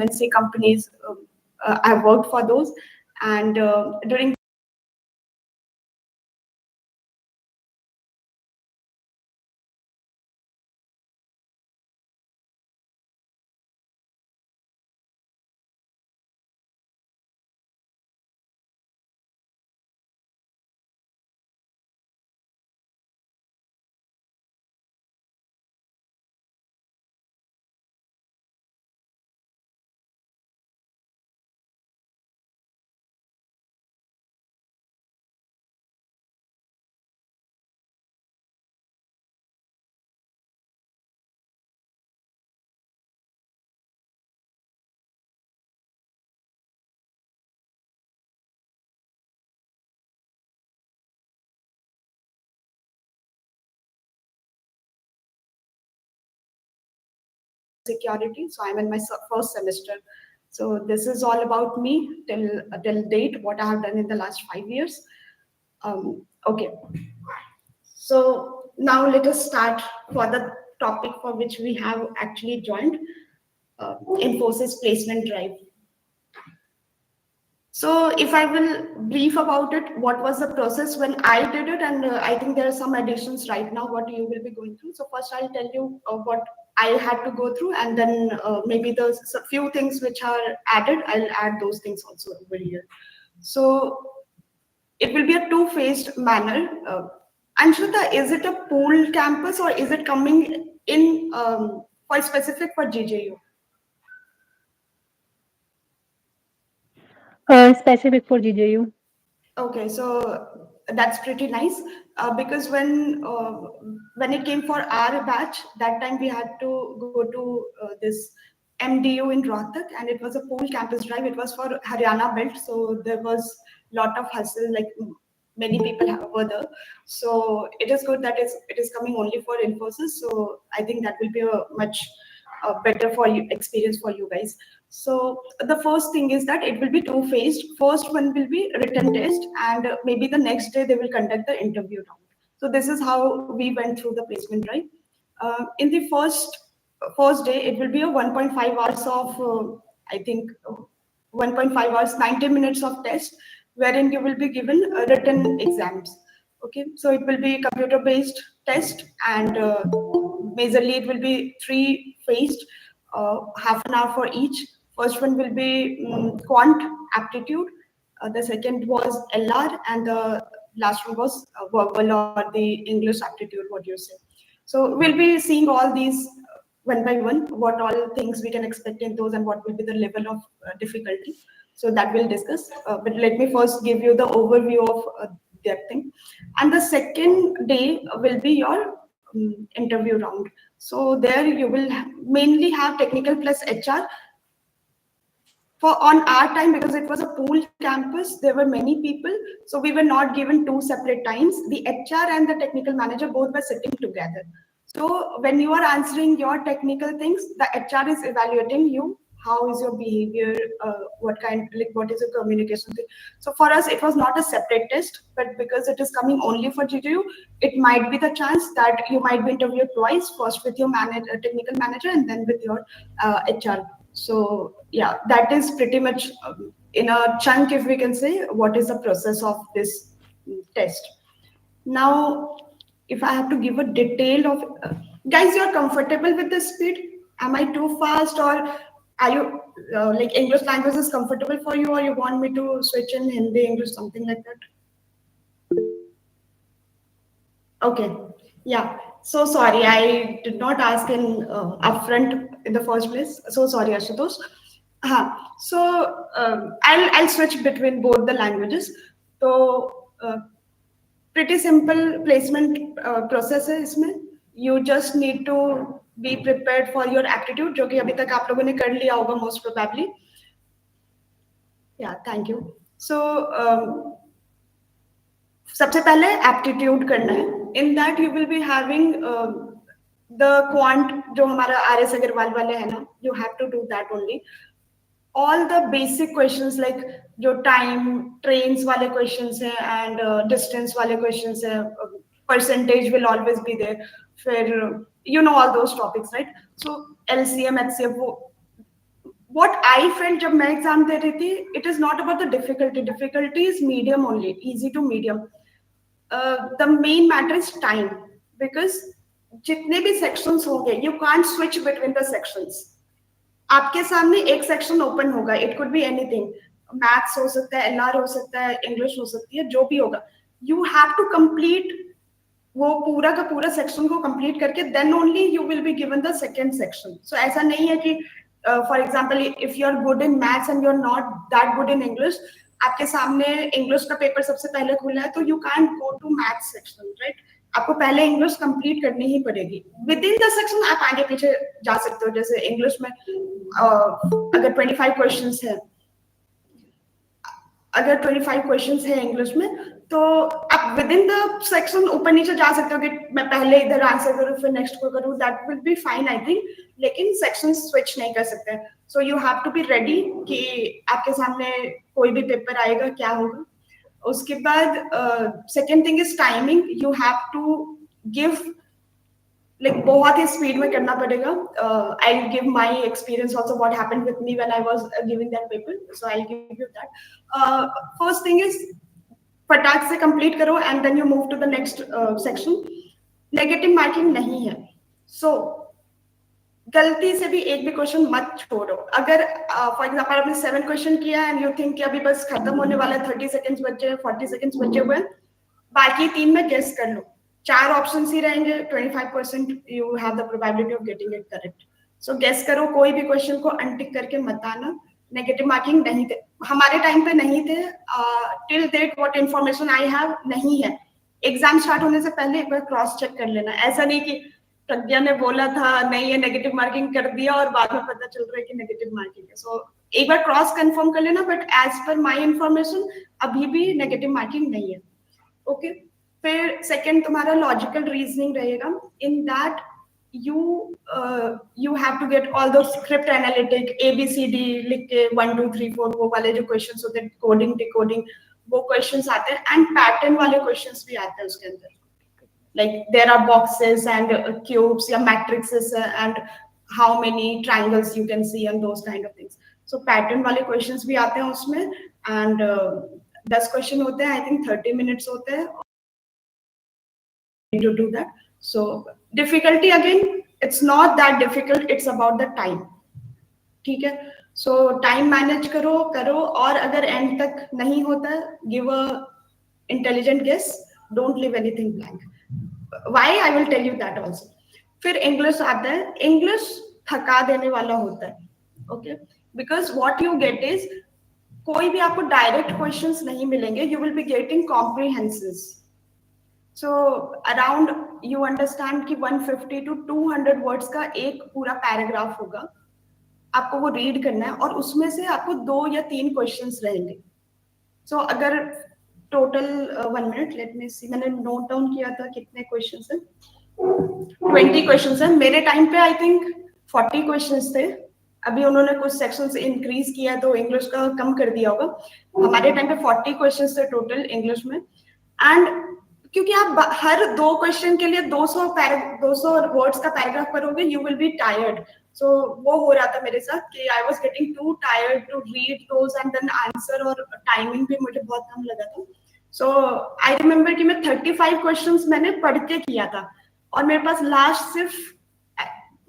MNC companies. I've worked for those, and during security, so I'm in my first semester. So this is all about me till date, what I have done in the last 5 years. Okay, so now let us start for the topic for which we have actually joined, Infosys placement drive. So if I will brief about it, what was the process when I did it, and I think there are some additions right now what you will be going through. So first I'll tell you what I had to go through, and then maybe there's a few things which are added. I'll add those things also over here. So it will be a two-phased manner. Anshrita, is it a pool campus or is it coming in for specific for GJU? Specific for GJU. Okay, so that's pretty nice because when it came for our batch, that time we had to go to this MDU in Rohtak, and it was a pool campus drive. It was for Haryana belt, so there was lot of hustle. Like many people were there, so it is good that it is coming only for Infosys. So I think that will be a much better for you experience for you guys. So the first thing is that it will be two-phased. First one will be written test, and maybe the next day they will conduct the interview round. So this is how we went through the placement drive. In the first day, it will be a 1.5 hours of I think 1.5 hours, 90 minutes of test, wherein you will be given written exams. Okay, so it will be computer-based test, and majorly it will be three-phased, half an hour for each. First one will be quant aptitude. The second was LR, and the last one was verbal or the English aptitude. What do you say? So we'll be seeing all these one by one, what all things we can expect in those, and what will be the level of difficulty. So that we'll discuss. But let me first give you the overview of that thing. And the second day will be your interview round. So there you will mainly have technical plus HR. For on our time, because it was a pool campus, there were many people, so we were not given two separate times. The HR and the technical manager both were sitting together. So when you are answering your technical things, the HR is evaluating you. How is your behavior? What is your communication thing? So for us, it was not a separate test, but because it is coming only for GTU, it might be the chance that you might be interviewed twice, first with your technical manager and then with your HR. So yeah, that is pretty much in a chunk, if we can say, what is the process of this test. Now, if I have to give a detail of, guys, you're comfortable with the speed? Am I too fast, or are you like English language is comfortable for you, or you want me to switch in Hindi, English, something like that? Okay, yeah. So sorry, I did not ask in upfront in the first place. So sorry, Ashutosh. So I'll switch between both the languages. So pretty simple placement process है इसमें. You just need to be prepared for your aptitude, जो कि अभी तक आप लोगों ने कर लिया होगा most probably. Yeah, thank you. So सबसे पहले aptitude करना है. In that you will be having the quant जो हमारा RS अग्रवाल वाले है ना, you have to do that only. All the basic questions like जो time trains वाले questions हैं and distance वाले questions हैं, percentage will always be there. फिर you know all those topics, right? So LCM, HCF, what I felt जब मैं exam दे रही थी, it is not about the difficulty. Difficulty is medium only, easy to medium. The main matter is time, because जितने भी sections होंगे, you can't switch between the sections. आपके सामने एक सेक्शन ओपन होगा, it could be anything, maths हो सकता है, एलआर हो सकता है, इंग्लिश हो सकती है, जो भी होगा, यू हैव टू कंप्लीट वो पूरा का पूरा सेक्शन को कंप्लीट करके then only you will be given the second section. So ऐसा नहीं है कि for example if you are good in maths and you are not that good in English, आपके सामने इंग्लिश का पेपर सबसे पहले खुला है, तो you can go to maths section, right? आपको पहले इंग्लिश कंप्लीट करनी ही पड़ेगी. विद इन द सेक्शन आप आगे पीछे जा सकते हो. जैसे इंग्लिश में अगर 25 क्वेश्चंस है, अगर 25 क्वेश्चंस है इंग्लिश में, तो आप विद इन द सेक्शन ऊपर नीचे जा सकते हो कि मैं पहले इधर आंसर करूं फिर नेक्स्ट को करूं, that will be fine I think, लेकिन सेक्शन स्विच नहीं कर सकते. So you have to be ready कि आपके सामने कोई भी पेपर आएगा, क्या होगा. उसके बाद second thing is timing. You have to give, like बहुत ही स्पीड में करना पड़ेगा. I will give my experience also, what happened with me when I was giving that paper. So I will give you that. First thing is फटाक से complete करो and then you move to the next section. Negative marking नहीं है. सो गलती से भी एक भी क्वेश्चन मत छोड़ो. अगर फॉर एग्जांपल आपने 7 क्वेश्चन किया एंड यू थिंक कि अभी बस खत्म होने वाला है, 30 सेकंड्स बचे हैं, 40 सेकंड्स बचे हुए हैं, बाकी 3 में गेस कर लो. 4 ऑप्शंस ही रहेंगे, 25% you have the probability of getting it correct. So guess करो, कोई भी क्वेश्चन को अनटिक करके मत आना. नेगेटिव मार्किंग नहीं थे, हमारे टाइम पे नहीं थे. Till date what information I have नहीं है. एग्जाम स्टार्ट होने से पहले एक बार क्रॉस चेक कर लेना. ऐसा नहीं कि प्रज्ञा ने बोला था नहीं है, नेगेटिव मार्किंग कर दिया और बाद में पता चल रहा है कि नेगेटिव मार्किंग है. सो एक बार क्रॉस कंफर्म कर लेना. But as per my information अभी भी नेगेटिव मार्किंग नहीं है. ओके. फिर सेकंड तुम्हारा लॉजिकल रीजनिंग रहेगा. In that you have to get all those script analytic ABCD लिख के 1 2 3 4 वो वाले जो क्वेश्चंस होते हैं, कोडिंग डिकोडिंग, वो क्वेश्चंस आते हैं. एंड पैटर्न वाले क्वेश्चंस भी आते हैं उसके अंदर, like there are boxes and cubes या matrices and how many triangles you can see and those kind of things. So pattern वाले questions भी आते हैं उसमें. and 10 क्वेश्चन होते हैं, I think 30 minutes होते हैं to do that. So difficulty again, it's not that difficult, it's about the time. ठीक है. So time manage करो और अगर end तक नहीं होता, give a intelligent guess, don't leave anything blank. Why? I will tell you that also. फिर English आता है. इंग्लिश थका देने वाला होता है. Okay. Because what you get is, कोई भी आपको डायरेक्ट क्वेश्चंस नहीं मिलेंगे, you will be getting comprehensives. So around you understand कि 150 to 200 वर्ड्स का एक पूरा पैराग्राफ होगा, आपको वो रीड करना है और उसमें से आपको 2 या 3 क्वेश्चंस रहेंगे. सो अगर टोटल 1 मिनट, लेट मी सी, मैंने नोट डाउन किया था कितने क्वेश्चंस हैं. 20 क्वेश्चंस हैं. मेरे टाइम पे आई थिंक 40 क्वेश्चंस थे. अभी उन्होंने कुछ सेक्शंस इंक्रीज किया तो इंग्लिश का कम कर दिया होगा. हमारे टाइम पे 40 क्वेश्चंस थे टोटल इंग्लिश में. एंड क्योंकि आप हर 2 क्वेश्चन के लिए 200 वर्ड्स का पैराग्राफ पढ़ोगे, you will be tired. So वो हो रहा था मेरे साथ कि I was getting too tired to read those and then answer, और टाइमिंग भी मुझे बहुत कम लगा था. सो आई रिमेम्बर कि मैं 35 क्वेश्चंस मैंने पढ़ के किया था और मेरे पास लास्ट सिर्फ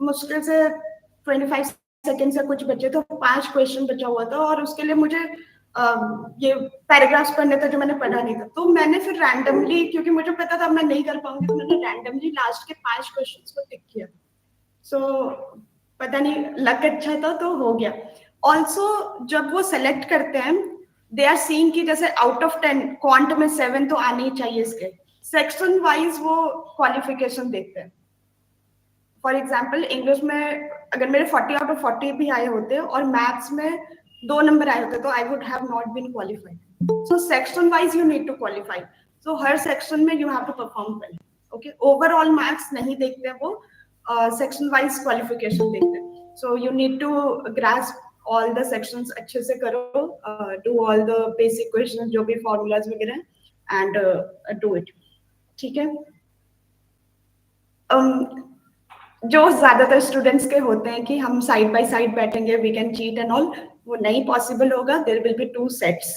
मुश्किल से 25 सेकेंड से कुछ बचे, तो 5 क्वेश्चन बचा हुआ था और उसके लिए मुझे ये पैराग्राफ्स पढ़ने थे जो मैंने पढ़ा नहीं था. तो मैंने फिर रैंडमली, क्योंकि मुझे पता था मैं नहीं कर पाऊंगी, तो मैंने रैंडमली लास्ट के 5 क्वेश्चंस को टिक किया. सो पता नहीं, लक अच्छा था तो हो गया. ऑल्सो जब वो सेलेक्ट करते हैं, दे आर सीइंग कि जैसे आउट ऑफ 10 क्वांट में 7 तो आने ही चाहिए इसके. सेक्शन वाइज वो क्वालिफिकेशन देखते हैं. फॉर एग्जाम्पल इंग्लिश में अगर मेरे 40 आउट ऑफ 40 भी आए होते और मैथ्स में 2 नंबर आए होते, तो I would have not been qualified. So section wise you need to qualify. So हर सेक्शन में you have to perform well. Okay. Overall marks नहीं देखते वो, सेक्शन वाइज क्वालिफिकेशन देखते हैं. So you need to grasp all the sections, अच्छे से करो, do all the basic question जो भी फॉर्मूलाज वगैरह एंड डू इट. ठीक है. जो ज्यादातर स्टूडेंट्स के होते हैं कि हम साइड बाय साइड बैठेंगे, we can cheat and all, वो नहीं पॉसिबल होगा. There will be 2 sets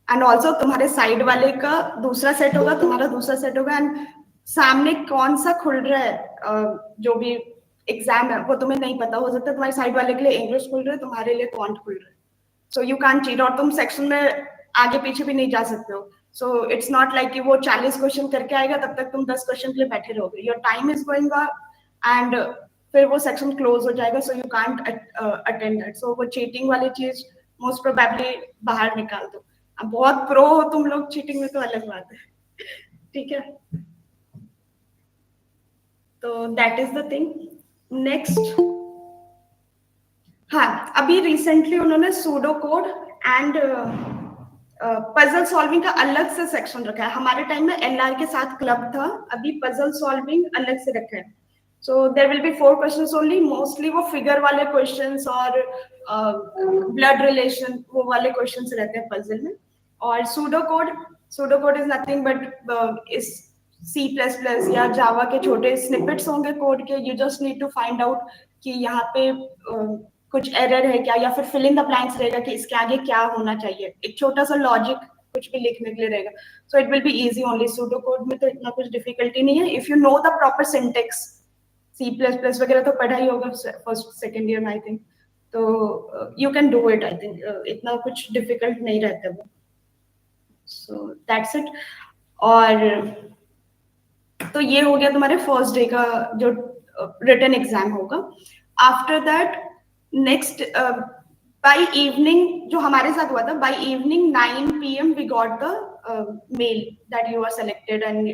and also तुम्हारे साइड वाले का दूसरा सेट होगा, तुम्हारा दूसरा सेट होगा, एंड सामने कौन सा खुल रहा है, जो भी एग्जाम है वो तुम्हें नहीं पता. हो सकता है तुम्हारे साइड वाले के लिए इंग्लिश खुल रहा है, तुम्हारे लिए क्वांट खुल रहा है. सो यू कैन चीट, और तुम सेक्शन में आगे पीछे भी नहीं जा सकते हो. सो इट्स नॉट लाइक कि वो 40 क्वेश्चन करके आएगा तब तक तुम 10 क्वेश्चन के लिए बैठे रहोगे. Your time is going and फिर वो सेक्शन क्लोज हो जाएगा. So you can't attend that. So वो चीटिंग वाली चीज मोस्ट प्रोबेबली बाहर निकाल दो. अब बहुत प्रो हो तुम लोग चीटिंग में तो अलग बात है. ठीक है, तो that is the thing. Next, हाँ, अभी रिसेंटली उन्होंने pseudo code and puzzle solving का अलग से सेक्शन रखा है. हमारे टाइम में एलआर के साथ क्लब था, अभी पजल सॉल्विंग अलग से रखा है. So there will be 4 questions only. Mostly वो फिगर वाले क्वेश्चंस और ब्लड रिलेशन वो वाले क्वेश्चंस रहते हैं पजल में. और pseudo code is nothing but इस C++ या जावा के छोटे स्निपेट्स होंगे कोड के. You just need to find out कि यहाँ पे कुछ एरर है क्या, या फिर फिल इन द ब्लैंक्स रहेगा कि इसके आगे क्या होना चाहिए. एक छोटा सा लॉजिक कुछ भी लिखने के लिए रहेगा. So it will be easy only. Pseudo code में तो इतना कुछ डिफिकल्टी नहीं है if you know the proper syntax. C++ वगैरह तो पढ़ा ही होगा फर्स्ट सेकेंड ईयर में आई थिंक. तो you can do it. I think इतना कुछ डिफिकल्ट नहीं रहता वो. So that's it. और तो ये हो गया तुम्हारे फर्स्ट डे का जो रिटन एग्जाम होगा. After that next by evening, जो हमारे साथ हुआ था, by evening 9 PM we got the mail that you are selected and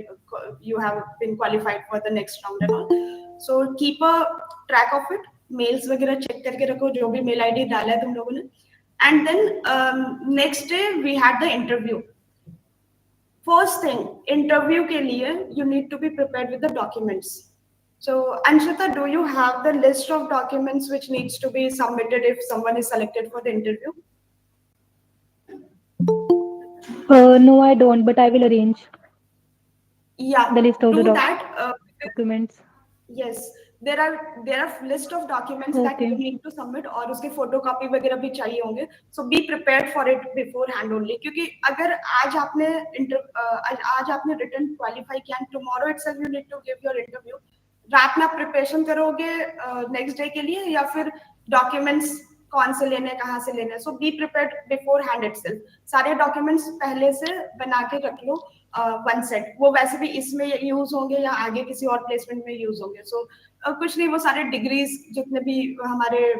you have been qualified for the next round and all. So keep a track of it. Mails वगैरह check करके रखो जो भी मेल आईडी डाला है तुम लोगों ने. And then next day we had the interview. First thing, interview के लिए you need to be prepared with the documents. So, Anshita, do you have the list of documents which needs to be submitted if someone is selected for the interview? No, I don't, but I will arrange Yeah, the list of the do that. documents. Yes, there are list of documents that Okay. you need to submit, और उसके photocopy वगैरह भी चाहिए होंगे. So be prepared for it beforehand only. क्योंकि अगर आज आपने written qualify किया and tomorrow itself you need to give your interview, रात में आप प्रिपरेशन करोगे नेक्स्ट डे के लिए, या फिर डॉक्यूमेंट्स कौन से लेने, कहाँ से लेने. So be prepared beforehand itself. सारे डॉक्यूमेंट्स पहले से बना के रख लो वन सेट. वो वैसे भी इसमें यूज होंगे या आगे किसी और प्लेसमेंट में यूज होंगे. सो कुछ नहीं, वो सारे डिग्रीज जितने भी हमारे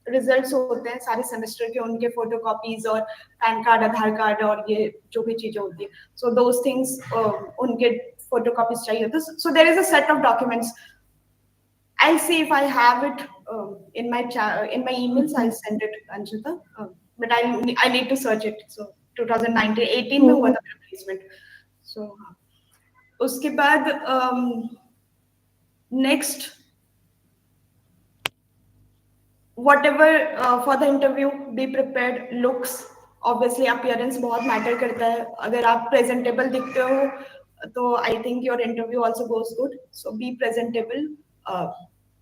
रिजल्ट्स होते हैं सारे सेमेस्टर के, उनके फोटोकॉपीज और पैन कार्ड, आधार कार्ड और ये जो भी चीजें होती है, सो दोज थिंग्स उनके फोटोकॉपीज चाहिए होते. So there is a set of documents. I'll see if I have it in my emails. I'll send it, Anshita. But I need to search it. So 2019-18 में हुआ था मेरा placement. So उसके बाद next, whatever for the interview, be prepared. Looks, obviously appearance बहुत matter करता है. अगर आप presentable दिखते हो तो I think your interview also goes good. So be presentable.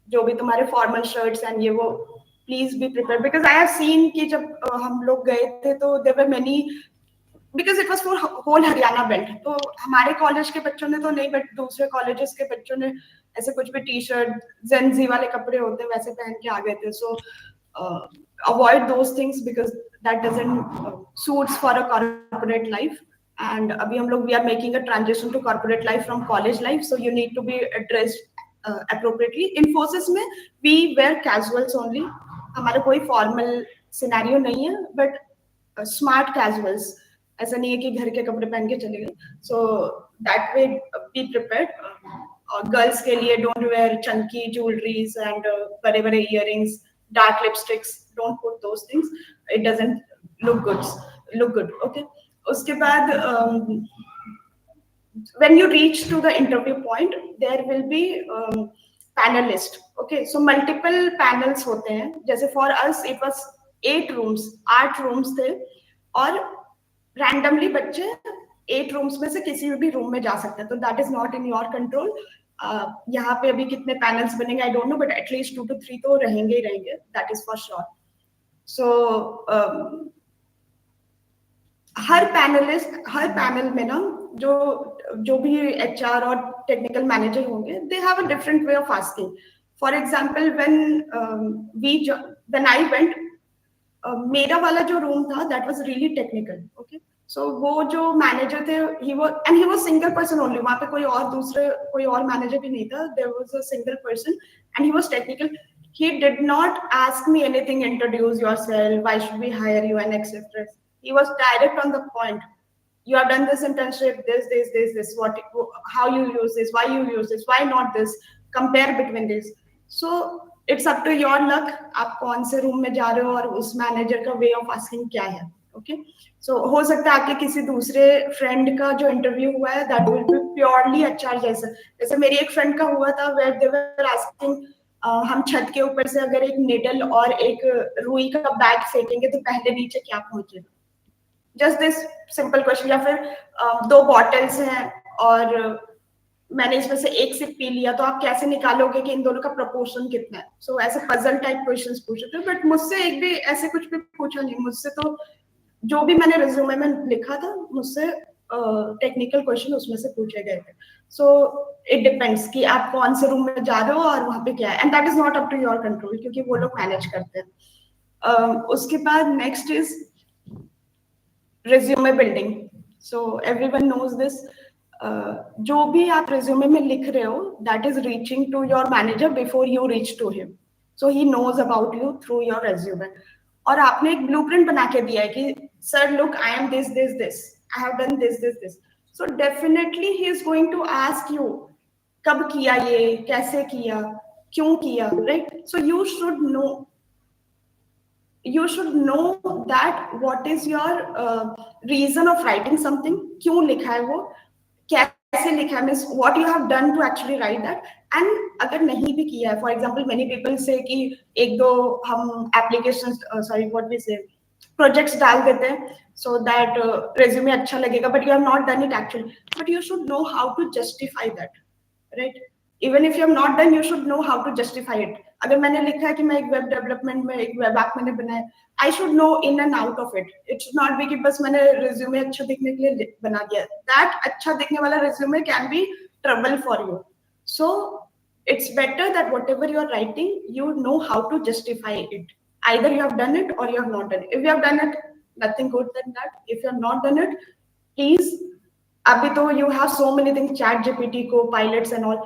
जो भी तुम्हारे फॉर्मल शर्ट्स एंड ये वो, please be prepare. Because I have seen कि जब हम लोग गए थे तो there were many, because it was for whole Haryana belt. तो हमारे कॉलेज के बच्चों ने तो नहीं, बट दूसरे कॉलेजेस के बच्चों ने ऐसे कुछ भी टी शर्ट जेनजी वाले कपड़े होते हैं वैसे पहन के आ गए थे. So avoid those things because that doesn't suits for a corporate life. And अभी हम लोग we are making a transition to corporate life from college life. So you need to be dressed appropriately. Infosys में we wear casuals only. हमारा कोई formal scenario नहीं है, but smart casuals. ऐसा नहीं है कि घर के कपड़े पहन के चले गए. So that way be prepared. और girls के लिए don't wear chunky jewelries and बड़े-बड़े earrings, dark lipsticks. Don't put those things. It doesn't look good. Okay. उसके बाद when you reach to the interview point, there will be panelist. Okay, so multiple panels होते हैं. जैसे for us it was 8 rooms थे, और randomly बच्चे 8 rooms में से किसी भी रूम में जा सकते हैं. तो that is not in your control. यहाँ पे अभी कितने पैनल्स बनेंगे I don't know, but at least 2 to 3 तो रहेंगे ही रहेंगे, that is for sure. So her panel में ना जो जो भी एचआर और टेक्निकल मैनेजर होंगे, they have a different way of asking. For example when I went, मेरा वाला जो रूम था that was really technical. Okay, so वो जो मैनेजर थे, he was single person only. वहां पे कोई और मैनेजर भी नहीं था. There was a single person and he was technical. He did not ask me anything, introduce yourself, why should we hire you, and etc. He was direct on the point. You have done this internship, this, what, how you use this, why you use this, why not this, compare between this. So it's up to your luck, आप कौन से room में जा रहे हो और उस manager का वे ऑफ आस्किंग क्या है. ओके, सो हो सकता है आपके किसी दूसरे फ्रेंड का जो इंटरव्यू हुआ है that will B purely HR जैसा. जैसे मेरी एक फ्रेंड का हुआ था, वेयर दे वर आस्किंग हम छत के ऊपर से अगर एक निडल और एक रुई का बैग फेंकेंगे तो पहले नीचे क्या पहुंचेगा. Just this simple question. या फिर दो बॉटल्स हैं और मैंने इसमें से एक सिप पी लिया, तो आप कैसे निकालोगे कि इन दोनों का प्रपोर्शन कितना है. सो ऐसे पजल टाइप क्वेश्चंस पूछे थे, बट मुझसे एक भी ऐसे कुछ भी पूछा नहीं. मुझसे तो जो भी मैंने रिज्यूमे में लिखा था, मुझसे टेक्निकल क्वेश्चन उसमें से पूछे गए थे. सो इट डिपेंड्स कि आप कौन से रूम में जा रहे हो और वहां पे क्या है, and that is not up to your control, क्योंकि वो लोग मैनेज करते हैं. उसके बाद next is resume building. So everyone knows this. जो भी आप रिज्यूमे में लिख रहे हो, that is reaching to your manager before you reach to him. So he knows about you through your resume. और आपने एक ब्लूप्रिंट बना के दिया है कि sir look, I am this this this, I have done this this this. So definitely he is going to ask you कब किया, ये कैसे किया, क्यों किया, right. So you should know that what is your reason of writing something. क्यों लिखा है वो, कैसे लिखा है, means what you have done to actually write that. and अगर नहीं भी किया है, for example many people say कि एक दो हम applications what we say projects डाल देते हैं so that resume अच्छा लगेगा, but you have not done it actually. But you should know how to justify that, right? Even if you have not done, you should know how to justify it. अगर मैंने लिखा है कि मैं एक web development में एक web app मैंने बनाया, I should know in and out of it. It should not be कि बस मैंने रिज्यूमे अच्छा दिखने के लिए बना दिया. दैट अच्छा दिखने वाला resume can be trouble for you. So it's better that whatever you are writing, you know how to justify it. Either you have done it or you have not done it. If you have done it, nothing good than that. If you have not done it, please, abhi to you have so many things, chat gpt, co-pilots and all.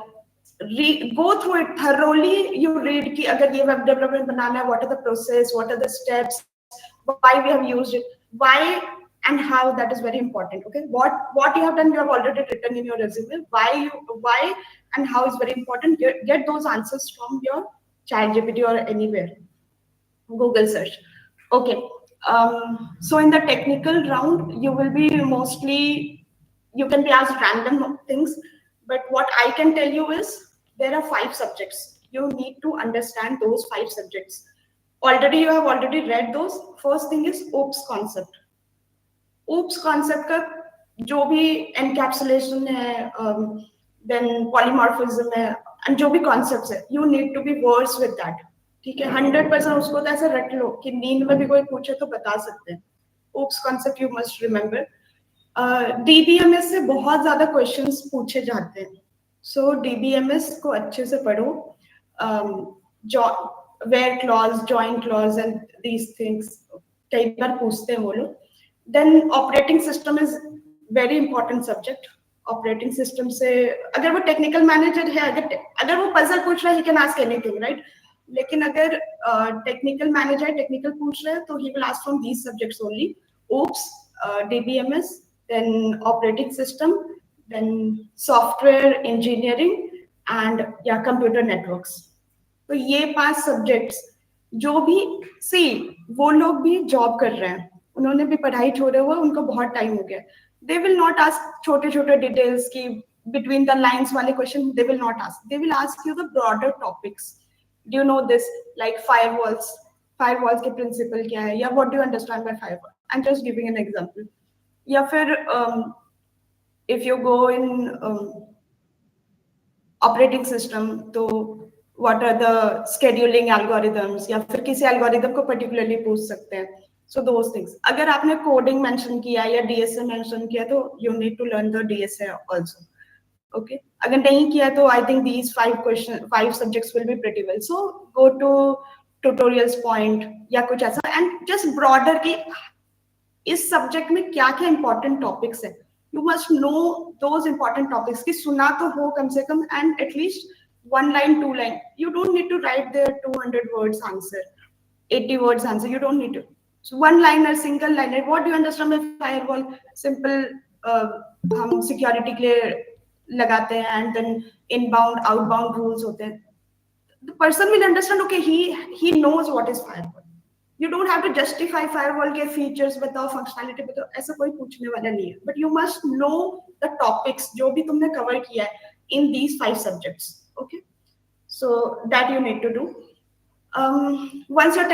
Go through it thoroughly. You read ki agar ye web development banana hai, what are the process, what are the steps, why we have used it, why and how. That is very important. Okay, what you have done, you have already written in your resume. Why and how is very important. Get those answers from your chat gpt or anywhere, Google search. Okay, so in the technical round you will be mostly, you can be asked random things, but what I can tell you is there are 5 subjects. You need to understand those 5 subjects. Already you have already read those. First thing is oops concept. oops concept का जो भी encapsulation है, then polymorphism है, and जो भी concepts है, you need to be versed with that. ठीक है, 100% उसको तो ऐसे रट लो कि नींद में भी कोई पूछे तो बता सकते हैं. oops concept you must remember. DBMS से बहुत ज्यादा क्वेश्चंस पूछे जाते हैं. सो डीबीएमएस को अच्छे से पढ़ो. Where clause, join clause and these things कई बार पूछते हैं वो लोग. Then operating system is very important subject. Operating system से अगर वो टेक्निकल मैनेजर है, अगर वो पजल पूछ रहा है, he can ask anything, right. लेकिन अगर टेक्निकल मैनेजर टेक्निकल पूछ रहे हैं तो he will ask from these subjects only. oops, DBMS, then operating system, then software engineering, and yeah, computer networks. तो ये 5 सब्जेक्ट्स जो भी सी, वो लोग भी जॉब कर रहे हैं, उन्होंने भी पढ़ाई छोड़े हुए, उनको बहुत टाइम हो गया. दे विल नॉट आस्क छोटे छोटे डिटेल्स की बिटवीन द लाइन्स वाले question. They will not ask. They will ask you the broader topics. Do you know this, like firewalls के प्रिंसिपल क्या है, या what do you understand by firewall. I am just giving an example. या फिर if you go in operating system, तो what are the scheduling algorithms, या फिर किसी एल्गोरिदम को पर्टिकुलरली पूछ सकते हैं. So those things. अगर आपने कोडिंग मेंशन किया या डीएसए मेंशन किया तो you need to learn the DSA also. Okay, अगर नहीं किया तो I think these 5 subjects will be pretty well. So go to tutorials point या कुछ ऐसा, एंड जस्ट ब्रॉडर की इस सब्जेक्ट में क्या क्या इंपॉर्टेंट टॉपिक्स है. You must know those important topics की सुना तो हो कम से कम, and at least 1 line 2 line. You don't need to write their 200 words answer, 80 words answer. You don't need to. So one liner, single liner. What do you understand by firewall? Simple. हम security के लिए लगाते हैं, and then inbound outbound rules होते हैं. The person will understand, okay, he knows what is firewall. You don't have to justify firewall के features बताओ, functionality बताओ, ऐसा कोई पूछने वाला नहीं है. But you must know the topics जो भी तुमने cover किया है in these 5 subjects. Okay, so that you need to do. Once your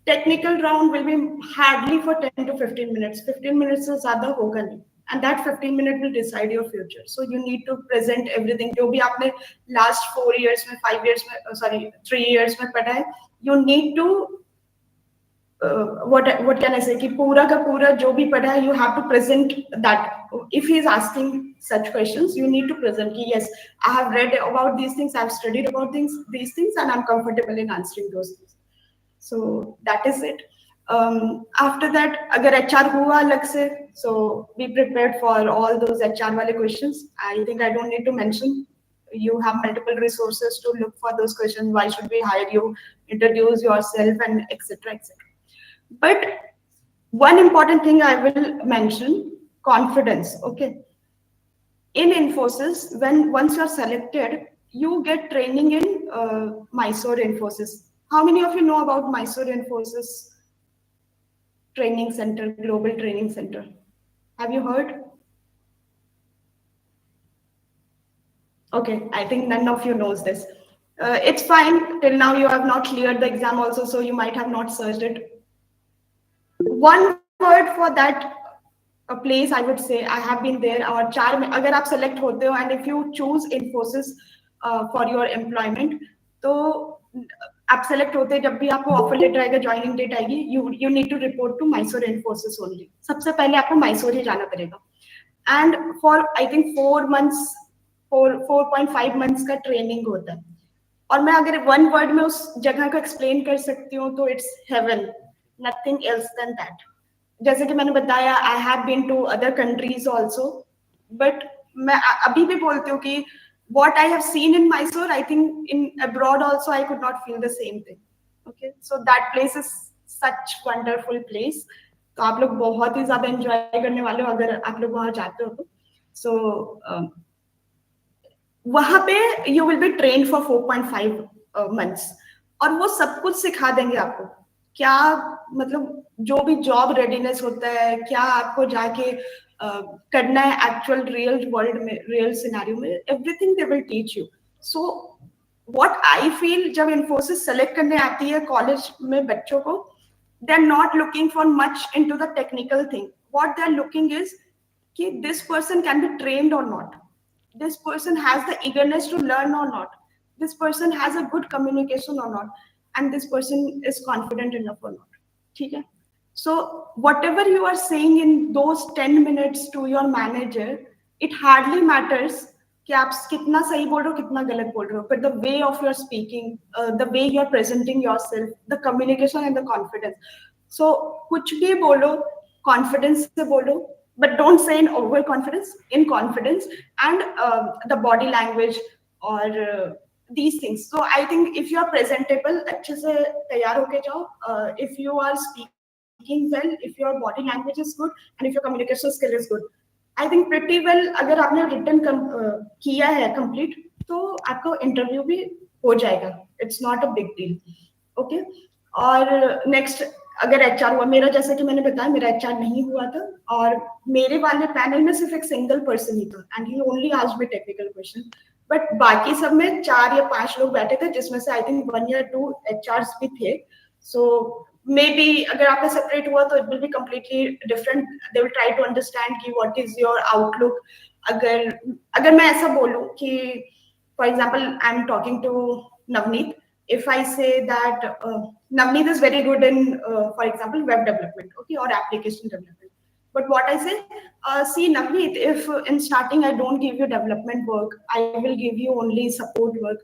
technical round will be hardly for 10 to 15 minutes. 15 minutes से ज़्यादा होगा नहीं. And that 15 minutes will decide your future. So you need to present everything. जो भी आपने last 4 years में, 5 years में, 3 years में पढ़ा है, you need to what can I say कि पूरा का पूरा जो भी पढ़ा है, you have to present that. If he is asking such questions, you need to present कि yes, I have read about these things, I have studied about these things, and I'm comfortable in answering those things. So that is it. After that, अगर HR हुआ अलग से, so be prepared for all those HR वाले questions. I think I don't need to mention. You have multiple resources to look for those questions. Why should we hire you? Introduce yourself, and etc. etc. But one important thing I will mention: confidence. Okay, in Infosys, once you're selected, you get training in Mysore Infosys. How many of you know about Mysore Infosys Training Center, Global Training Center? Have you heard? Okay, I think none of you knows this. It's fine. Till now, you have not cleared the exam also, so you might have not searched it. One word for that place, I would say, I have been there. और 4 में अगर आप select होते हो, and if you choose Infosys for your employment, तो आप select होते, जब भी आपको offer letter आएगा, joining date आएगी, you need to report to Mysore Infosys only. सबसे पहले आपको Mysore ही जाना पड़ेगा. And for I think 4 months, 4.5 months का training होता है. और मैं अगर one word में उस जगह को explain कर सकती हूँ, तो it's heaven. Nothing else than that. जैसे कि मैंने बताया, I have been to other countries also, but मैं अभी भी बोलती हूँ कि what I have seen in Mysore, I think in abroad also I could not feel the same thing. Okay, so that place is such wonderful place. तो आप लोग बहुत ही ज़्यादा enjoy करने वाले हो अगर आप लोग वहाँ जाते हो तो. So वहाँ पे you will be trained for 4.5 months, और वो सब कुछ सिखा देंगे आपको. क्या मतलब जो भी जॉब रेडीनेस होता है, क्या आपको जाके करना है एक्चुअल रियल वर्ल्ड में, रियल सिनेरियो में, everything they will teach you. So what I feel, जब इन्फोसिस सेलेक्ट करने आती है कॉलेज में बच्चों को, they are not looking for much into the technical thing. What they are looking is कि this person can be trained और not, this person has the eagerness to learn or not, this person has a good communication or not, and this person is confident enough or not. ठीक है? So whatever you are saying in those 10 minutes to your manager, it hardly matters कि आप कितना सही बोल रहे हो, कितना गलत बोल रहे हो, but the way of your speaking, the way you are presenting yourself, the communication and the confidence. So कुछ भी बोलो, confidence से बोलो, but don't say in overconfidence, in confidence, and the body language or these things. So I think if you are presentable, अच्छे से तैयार होके जाओ. If you are speaking well, if your body language is good, and if your communication skill is good, I think pretty well. अगर आपने written किया है complete, तो आपको interview भी हो जाएगा. It's not a big deal. Okay. और next, अगर HR हुआ, मेरा जैसे कि मैंने बताया, मेरा HR नहीं हुआ था, और मेरे वाले पैनल में सिर्फ एक सिंगल पर्सन ही था, and he only asked me technical question. But बाकी सब में 4 या 5 लोग बैठे थे, जिसमें से आई थिंक 1 या 2 HRs भी थे. सो मे बी अगर आपका सेपरेट हुआ तो it will be completely different. They will try to understand कि व्हाट इज योर आउटलुक. अगर मैं ऐसा बोलूं कि For example, I'm talking to Navneet. If I say that Navneet is very good in, for example, web development, okay, or application development. But what I say, see, Navneet, if in starting I don't give you development work, I will give you only support work.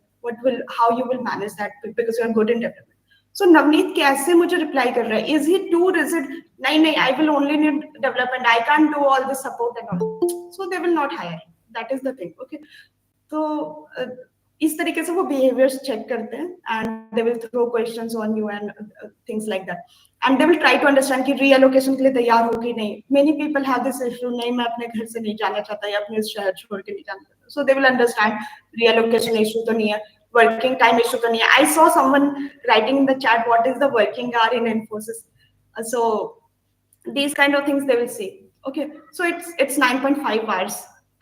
How you will manage that because you are good in development. So Navneet कैसे मुझे reply कर रहा है? Is he too rigid? नहीं नहीं, I will only need development. I can't do all the support and all. So they will not hire. That is the thing. Okay. तो इस तरीके से वो बिहेवियर्स चेक करते हैं and they will throw questions on you and things like that and they will try to understand कि reallocation के लिए तैयार हो कि नहीं. Many people have this issue, नहीं मैं अपने घर से नहीं जाना चाहता या अपने शहर छोड़ के नहीं जाना चाहता. So they will understand relocation issue तो नहीं है, वर्किंग टाइम इशू तो नहीं है. I saw someone writing in the chat what is the working hour in Infosys. So these kind of things they will see. Okay, so it's 9.5 hours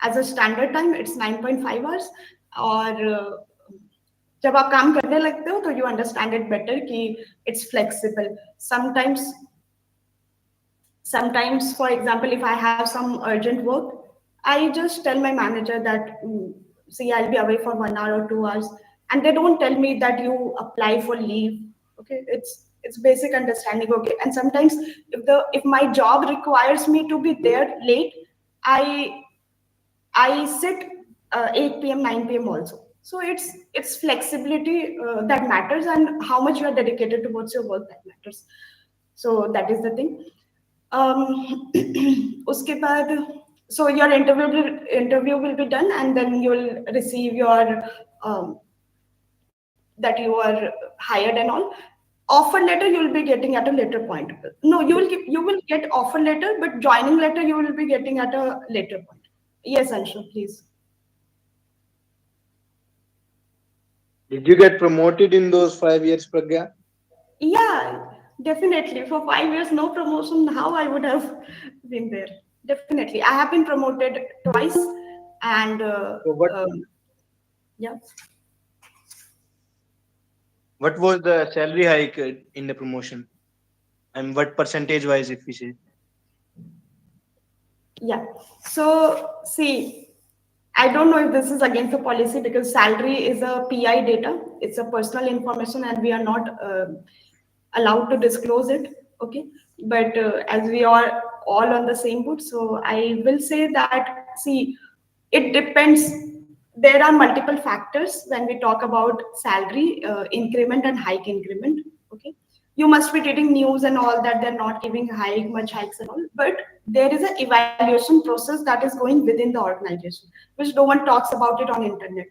as a standard time. It's 9.5 hours. और जब आप काम करने लगते हो तो you understand it better कि it's flexible. Sometimes for example, if I have some urgent work, I just tell my manager that see, I'll be away for 1 hour or 2 hours, and they don't tell me that you apply for leave. Okay, it's basic understanding. Okay, and sometimes if my job requires me to be there late, I sit 8 p.m. 9 p.m. also. So it's flexibility that matters, and how much you are dedicated towards your work that matters. So that is the thing. उसके बाद so your interview will be done, and then you will receive your that you are hired and all. Offer letter you will be getting at a later point. No, you will get offer letter, but joining letter you will be getting at a later point. Yes, Anshu, please. Did you get promoted in those 5 years, Pragya? Yeah, definitely. For 5 years, no promotion. How I would have been there? Definitely, I have been promoted twice, and So yeah. What was the salary hike in the promotion, and what percentage wise, if we say? Yeah. So see, I don't know if this is against the policy, because salary is a PI data. It's a personal information, and we are not allowed to disclose it. Okay. But as we are all on the same boat, so I will say that, see, it depends. There are multiple factors when we talk about salary increment and hike increment. Okay. You must be getting news and all that they're not giving much hikes and all, but there is an evaluation process that is going within the organization, which no one talks about it on internet.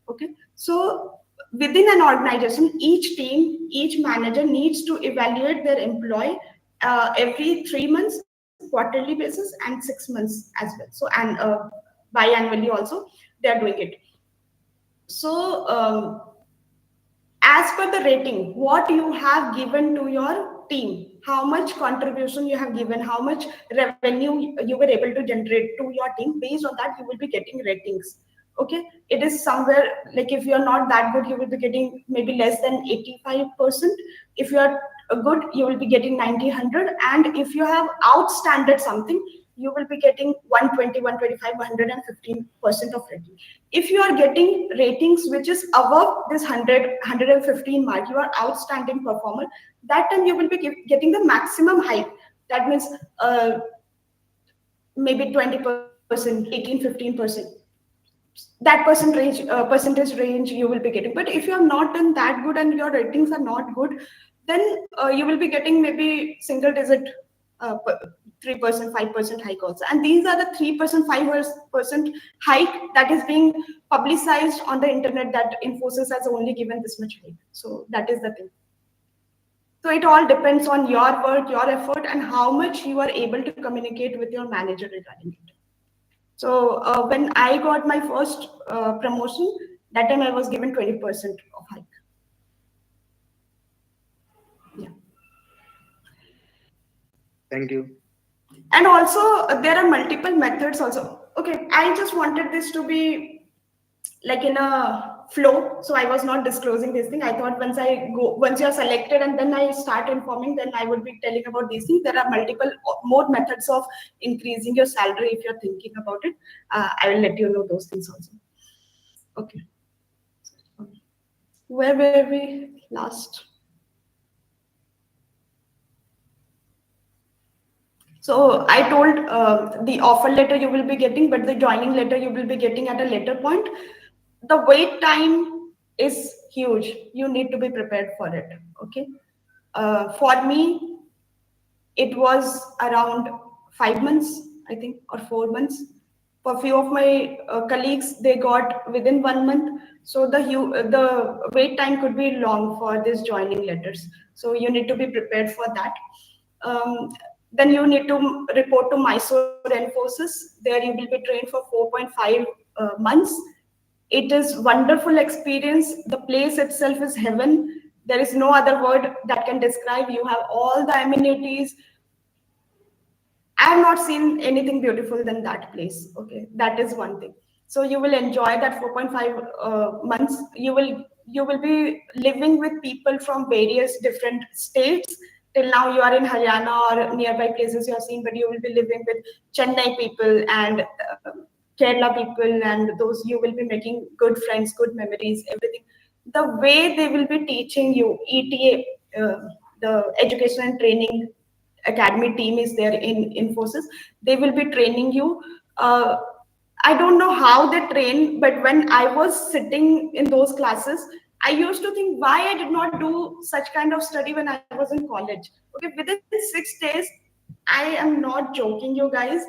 Okay, so within an organization, each team, each manager needs to evaluate their employee every 3 months, quarterly basis, and 6 months as well. So, and biannually also they are doing it. So as per the rating, what you have given to your team, how much contribution you have given, how much revenue you were able to generate to your team, based on that you will be getting ratings. Okay, it is somewhere like, if you're not that good, you will be getting maybe less than 85%. If you are good, you will be getting 90, 100, and if you have outstanded something, you will be getting 120, 125, 115% of rating. If you are getting ratings which is above this 100, 115 mark, you are outstanding performer. That time you will be getting the maximum hike. That means maybe 20%, 18, 15%. That percentage range you will be getting. But if you have not done that good and your ratings are not good, then you will be getting maybe single digit 3%, 5% hike also. And these are the 3%, 5% hike that is being publicized on the internet, that Infosys has only given this much hike. So that is the thing. So it all depends on your work, your effort, and how much you are able to communicate with your manager regarding it. So when I got my first promotion, that time I was given 20% of hike. Yeah. Thank you. And also there are multiple methods also. Okay, I just wanted this to be like in a flow, so I was not disclosing this thing. I thought once you're selected and then I start informing, then I would be telling about these things. There are multiple more methods of increasing your salary if you're thinking about it. I will let you know those things also. Okay. Where were we last? So I told the offer letter you will be getting, but the joining letter you will be getting at a later point. The wait time is huge. You need to be prepared for it. Okay. For me, it was around 5 months, I think, or 4 months. For few of my colleagues, they got within 1 month. So the wait time could be long for these joining letters. So you need to be prepared for that. Um, then you need to report to Mysore Infosys. There you will be trained for 4.5 months. It is wonderful experience. The place itself is heaven. There is no other word that can describe. You have all the amenities. I have not seen anything beautiful than that place. Okay, that is one thing. So you will enjoy that 4.5 months. You will be living with people from various different states. Till now, you are in Haryana or nearby places you have seen, but you will be living with Chennai people and Kerala people, and those you will be making good friends, good memories, everything. The way they will be teaching you, ETA, the education and training academy team is there in Infosys. They will be training you. Uh, I don't know how they train, but when I was sitting in those classes, I used to think why I did not do such kind of study when I was in college. Okay, within 6 days, I am not joking, you guys.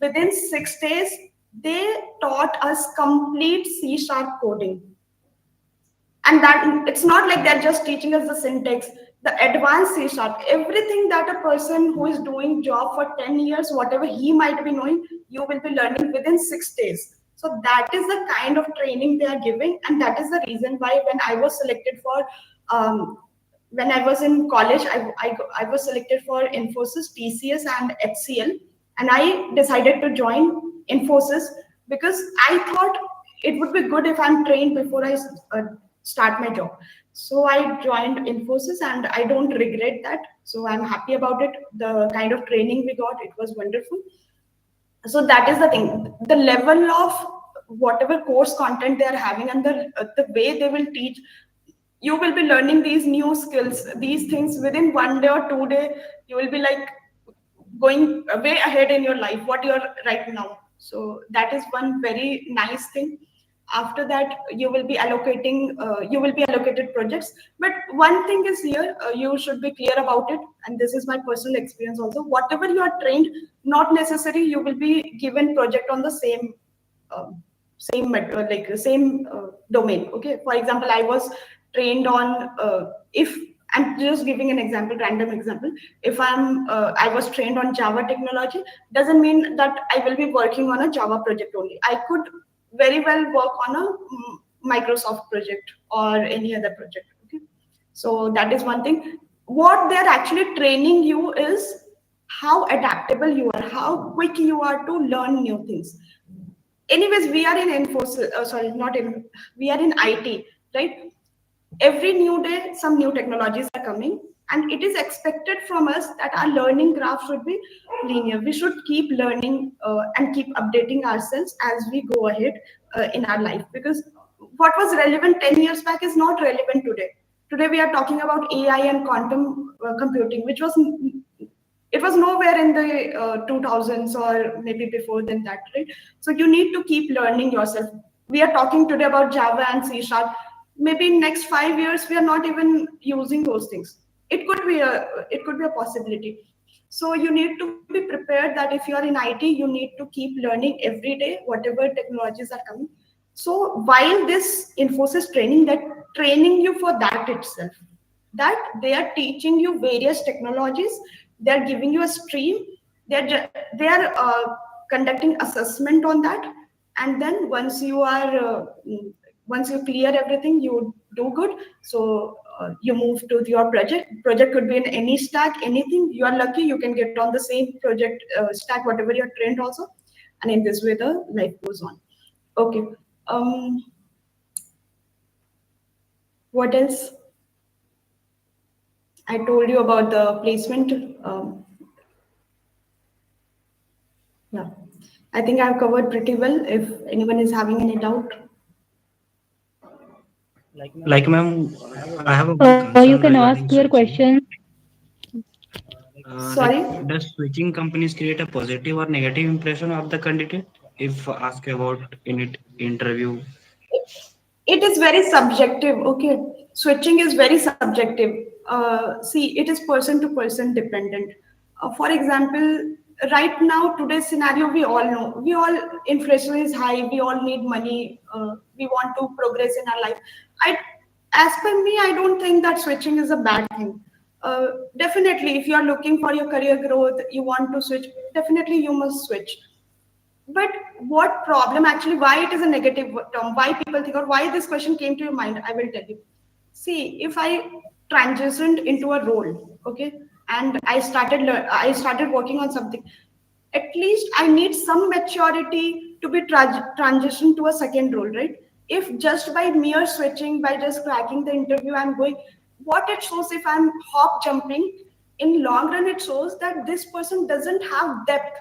Within 6 days, they taught us complete C# coding, and that it's not like they're just teaching us the syntax, the advanced C#, everything that a person who is doing job for 10 years, whatever he might be knowing, you will be learning within 6 days. So that is the kind of training they are giving, and that is the reason why when I was selected for when I was in college, I was selected for Infosys, TCS, and HCL, and I decided to join Infosys because I thought it would be good if I'm trained before I start my job. So I joined Infosys, and I don't regret that. So I'm happy about it. The kind of training we got, it was wonderful. So that is the thing. The level of whatever course content they are having, and the way they will teach, you will be learning these new skills, these things within 1 day or 2 day. You will be like going way ahead in your life what you're right now. So that is one very nice thing. After that, you will be allocated projects. But one thing is here, you should be clear about it, and this is my personal experience also. Whatever you are trained, not necessary you will be given project on the um, same domain. Okay, for example, I was trained on if I'm just giving an example, random example. If I was trained on Java technology, doesn't mean that I will be working on a Java project only. I could very well work on a Microsoft project or any other project. Okay, so that is one thing. What they're actually training you is how adaptable you are, how quick you are to learn new things. Anyways, we are in Infosys, sorry, not in, we are in IT, right? Every new day, some new technologies are coming, and it is expected from us that our learning graph should be linear. We should keep learning and keep updating ourselves as we go ahead in our life, because what was relevant 10 years back is not relevant today. Today we are talking about AI and quantum computing, which was it was nowhere in the 2000s or maybe before than that, right? So you need to keep learning yourself. We are talking today about Java and C#. Maybe in next 5 years we are not even using those things. It could be a possibility. So you need to be prepared that if you are in IT, you need to keep learning every day whatever technologies are coming. So while this Infosys training, that training you for that itself, that they are teaching you various technologies, they are giving you a stream, they are conducting assessment on that, and then once you clear everything, you do good. So you move to your project could be in any stack, anything you are lucky, you can get on the same project stack whatever you're trained also, and in this way the life goes on. Okay. um what else? I told you about the placement. Yeah, I think I've covered pretty well. If anyone is having any doubt. Like, ma'am, I have a one You concern can ask regarding your switching. question. Like, Sorry. does switching companies create a positive or negative impression of the candidate if asked about in it interview? It is very subjective. Okay, switching is very subjective. See, it is person to person dependent. For example, right now, today's scenario, we all know, we all, inflation is high, we all need money, we want to progress in our life. I As per me, I don't think that switching is a bad thing. uh, Definitely, if you are looking for your career growth, you want to switch, definitely you must switch. But what problem actually, why it is a negative term, why people think, or why this question came to your mind, I will tell you. See, if I transitioned into a role, okay, and I started working on something, at least I need some maturity to be transitioned to a second role, right? If just by mere switching, by just cracking the interview, I'm going, what it shows, if I'm hop jumping, in long run, it shows that this person doesn't have depth.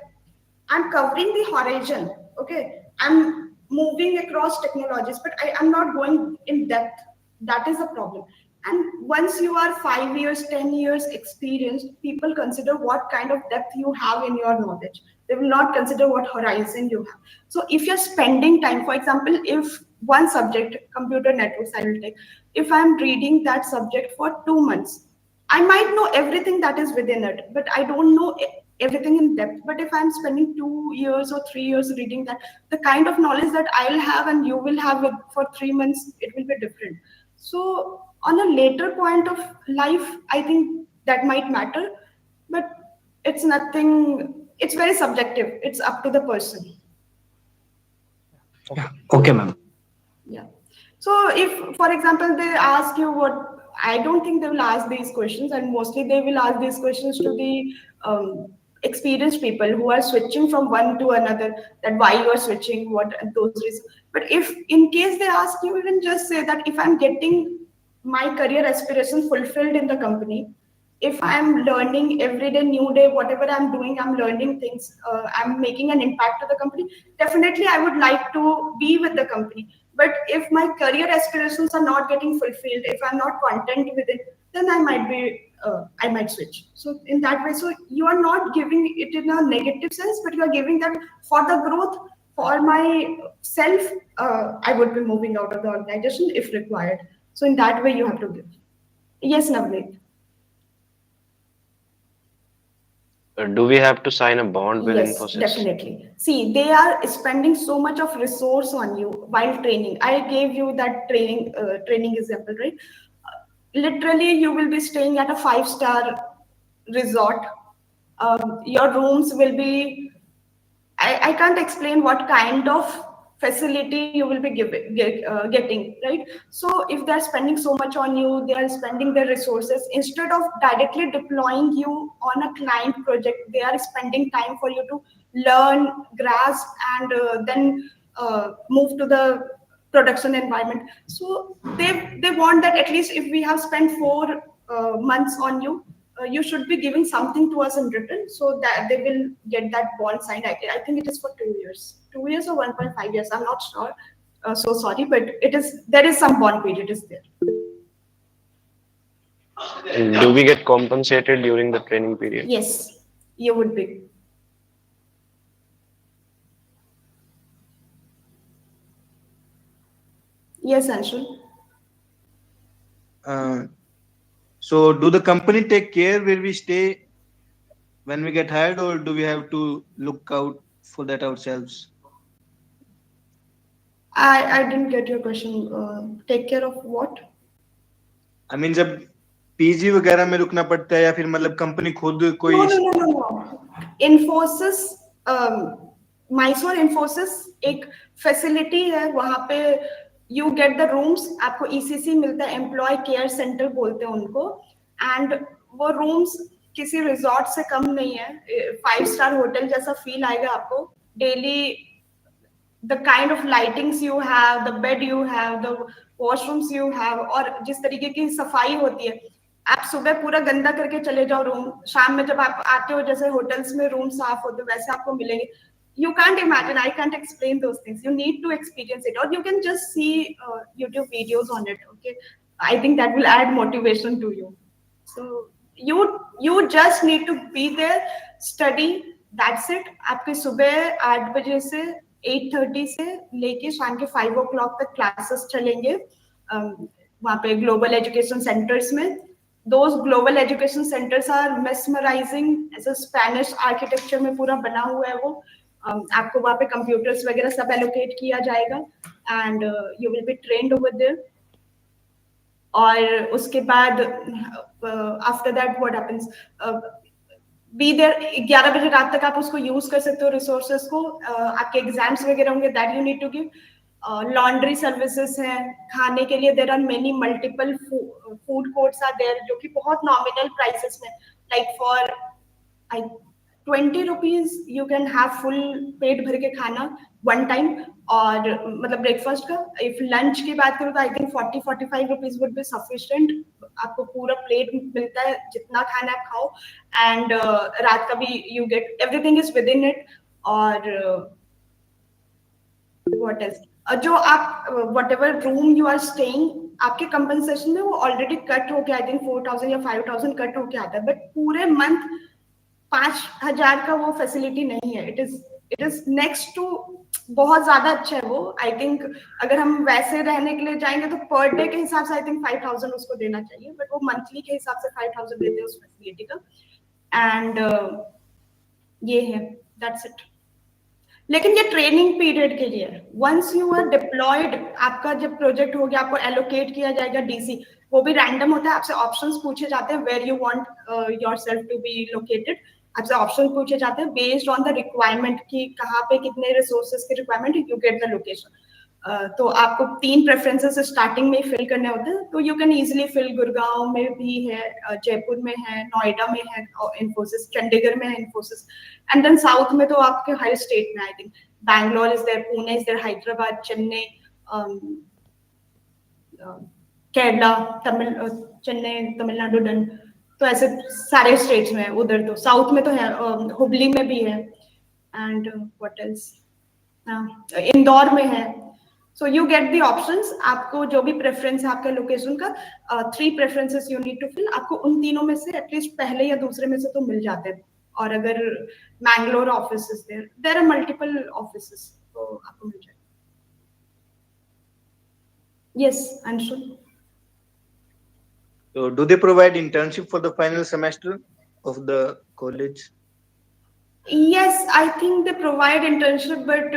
I'm covering the horizon. Okay. I'm moving across technologies, but I am not going in depth. That is the problem. And once you are 5 years, 10 years experienced, people consider what kind of depth you have in your knowledge. They will not consider what horizon you have. So if you're spending time, for example, if one subject, computer networks, I will take, if I'm reading that subject for 2 months, I might know everything that is within it, but I don't know everything in depth. But if I'm spending 2 years or 3 years reading that, the kind of knowledge that I'll have and you will have for 3 months, it will be different. So on a later point of life, I think that might matter, but it's nothing. It's very subjective. It's up to the person. Yeah. Okay, ma'am. Yeah. So if, for example, they ask you what, I don't think they will ask these questions, and mostly they will ask these questions to the experienced people who are switching from one to another. That why you are switching, what those reasons. But if in case they ask you, even just say that if I'm getting my career aspirations fulfilled in the company, if I'm learning every day, new day, whatever I'm doing, I'm learning things, I'm making an impact to the company, definitely I would like to be with the company. But if my career aspirations are not getting fulfilled, if I'm not content with it, then I might switch. So in that way, so you are not giving it in a negative sense, but you are giving that for the growth, for my self, I would be moving out of the organization if required. So in that way, you have to give. Yes, Navneet. Do we have to sign a bond with Yes, Infosys? definitely. See, they are spending so much of resource on you while training. I gave you that training example, right? Literally, you will be staying at a five-star resort. Your rooms will be, I can't explain what kind of facility you will be getting, right? So if they're spending so much on you, they are spending their resources. Instead of directly deploying you on a client project, they are spending time for you to learn, grasp, and then move to the production environment. So they want that at least if we have spent 4 months on you, you should be giving something to us in return, so that they will get that bond signed. I think it is for 2 years, 2 years or 1.5 years. I'm not sure. So sorry, but it is, there is some bond period is there. Do we get compensated during the training period? Yes, you would be. Yes, Anshul. So do the company take care where we stay when we get hired, or do we have to look out for that ourselves? I didn't get your question. Take care of what? I mean, जब PG वगैरह में रुकना पड़ता है या फिर मतलब company खुद No, कोई no, no, no, no. Infosys, Mysore Infosys एक फैसिलिटी है वहां पे. यू गेट द रूम्स, आपको ईसीसी मिलता है, एम्प्लॉय केयर सेंटर बोलते हैं उनको. एंड वो रूम्स किसी रिजॉर्ट से कम नहीं है. 5 स्टार होटल जैसा फील आएगा आपको. Daily the kind of lightings you have, the bed you have, the washrooms you have, और जिस तरीके की सफाई होती है. आप सुबह पूरा गंदा करके चले जाओ रूम, शाम में जब आप आते हो, जैसे होटल्स में रूम साफ होते वैसे आपको मिलेंगे. You can't imagine, I can't explain those things. You need to experience it, or you can just see YouTube videos on it. Okay, I think that will add motivation to you. So you just need to be there, study. That's it. आपके सुबह 8 बजे से 8:30 से लेके शाम के 5 o'clock तक classes चलेंगे वहाँ पे ग्लोबल एजुकेशन सेंटर्स में. Those global education centers are mesmerizing. ऐसा स्पेनिश आर्किटेक्चर में पूरा बना हुआ है वो. आपको वहाँ पे कंप्यूटर्स वगैरह सब एलोकेट किया जाएगा and you will be trained over there. और उसके बाद after that what happens, be there 11 बजे रात तक आप उसको यूज कर सकते हो रिसोर्सेज को. आपके एग्जाम्स वगैरह होंगे that you need to give. Laundry services हैं खाने के लिए. There are many multiple food courts are there जो कि बहुत नॉमिनल प्राइसेस में, like for 20 rupees you can have full पेट भर के खाना वन टाइम. और मतलब ब्रेकफास्ट का. इफ लंच की बात करूँ तो I think 40-45 rupees would be sufficient. आपको पूरा प्लेट मिलता है, जितना खाना आप खाओ. एंड रात का भी you get everything is with in it. और व्हाट एल्स, जो आप whatever room you are staying आपके कंपनसेशन में वो ऑलरेडी कट होके आई थिंक 4,000 या 5,000 कट होके आता है. बट पूरे मंथ 5,000 का वो फैसिलिटी नहीं है. इट इज नेक्स्ट टू बहुत ज्यादा अच्छा है वो. आई थिंक अगर हम वैसे रहने के लिए जाएंगे तो पर डे के हिसाब से आई थिंक 5,000 उसको देना चाहिए. बट वो मंथली के हिसाब से 5,000 देते हैं उस फैसिलिटी का. एंड ये है, दैट्स इट. लेकिन ये ट्रेनिंग पीरियड के लिए है. वंस यू आर डिप्लॉयड, आपका जब प्रोजेक्ट हो गया आपको एलोकेट किया जाएगा डीसी. वो भी रैंडम होता है. आपसे ऑप्शंस पूछे जाते हैं where you want yourself to be located. आपसे ऑप्शन पूछे जाते हैं बेस्ड ऑन द रिक्वायरमेंट कि कहाँ पे कितने रिसोर्सेज की requirement, you get the location. तो आपको 3 प्रेफरेंसेस स्टार्टिंग में फिल करने होते हैं. तो you can easily fill. Gurgaon में भी है, जयपुर में है, नोएडा में है इन्फोसिस, चंडीगढ़ में है इन्फोसिस. एंड देन साउथ में तो आपके हर स्टेट में I think Bangalore is there, Pune is there, Hyderabad, Chennai, Kerala, Chennai, Tamil Nadu, done. तो ऐसे सारे स्टेट्स में है उधर. तो साउथ में तो है, हुबली में भी है. एंड व्हाट एल्स, इंदौर में है. So you get the options. आपको जो भी प्रेफरेंस है आपके लोकेशन का, 3 preferences you need to fill. आपको उन तीनों में से एटलीस्ट पहले या दूसरे में से तो मिल जाते हैं. और अगर Mangalore office is there are multiple offices, तो आपको मिल जाएगा. Yes Anshu. So do they provide internship for the final semester of the college? Yes, I think they provide internship, but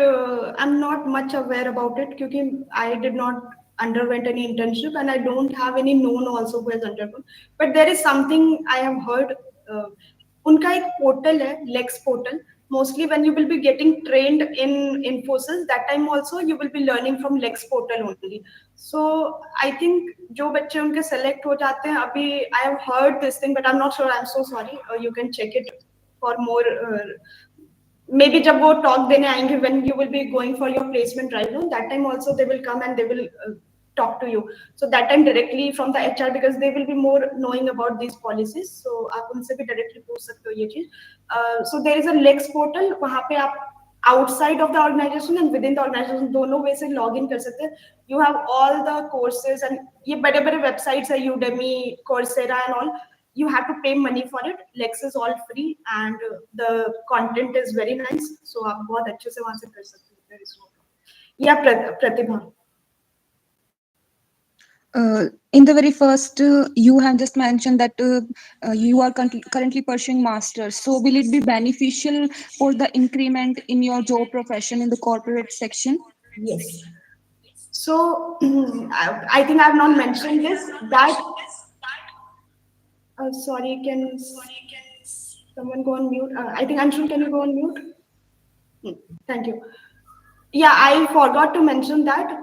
I'm not much aware about it because I did not underwent any internship and I don't have any known also who has undergone. But there is something I have heard. उनका एक portal है, Lex portal. Mostly when you will be getting trained in Infosys, that time also you will be learning from Lex portal only. So I think जो बच्चे उनके select हो जाते हैं, अभी I have heard this thing, but I'm not sure. I'm so sorry. You can check it for more. Maybe जब वो talk देने आएंगे, when you will be going for your placement right now, that time also they will come and they will talk to you. So that time directly from the HR, because they will be more knowing about these policies. So आप उनसे भी directly पूछ सकते हो ये चीज. So there is a Lex portal. वहाँ पे आप outside of the organization and within the organization दोनों वे से log in कर सकते हैं. You have all the courses and ये बड़े बड़े websites है, Udemy, Coursera and all. You have to pay money for it. Lex is all free and the content is very nice. So आप बहुत अच्छे से वहाँ से कर सकते हो. There is no problem. या प्रतिभा. In the very first, you have just mentioned that you are currently pursuing masters. So will it be beneficial for the increment in your job profession in the corporate section? Yes. So I think I have not mentioned this. That sorry, can someone go on mute? I think Anshul, can you go on mute? Thank you. Yeah, I forgot to mention that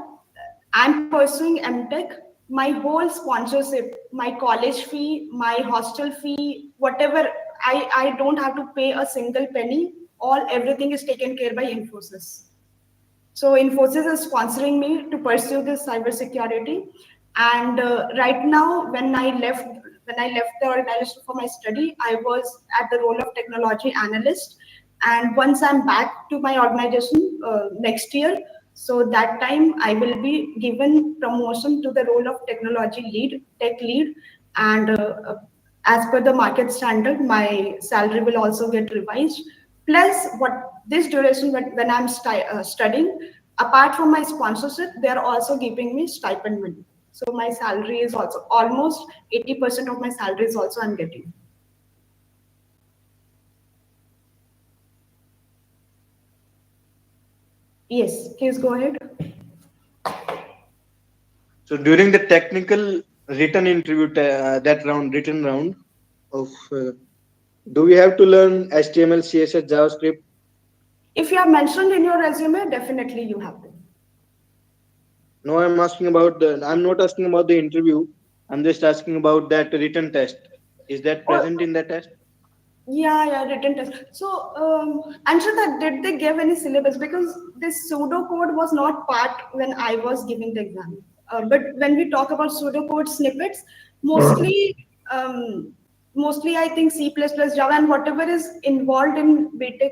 I'm pursuing MTech. My whole sponsorship, my college fee, my hostel fee, whatever, I don't have to pay a single penny. Everything is taken care by Infosys. So Infosys is sponsoring me to pursue this cybersecurity. And right now, when I left the organization for my study, I was at the role of technology analyst. And once I'm back to my organization next year, So that time I will be given promotion to the role of technology lead, tech lead, and as per the market standard, my salary will also get revised. Plus, what this duration when I'm studying, apart from my sponsorship, they are also giving me stipend money. So my salary is also almost 80% of my salary is also I'm getting. Yes, please go ahead. So during the technical written interview, that round, written round of, do we have to learn HTML, CSS, JavaScript? If you have mentioned in your resume, definitely you have to. No, I'm asking about the. I'm not asking about the interview. I'm just asking about that written test. Is that present in that test? Yeah, written test. So, Anshita, did they give any syllabus? Because this pseudocode was not part when I was giving the exam. But when we talk about pseudocode snippets, mostly, mostly I think C++, Java, and whatever is involved in BTech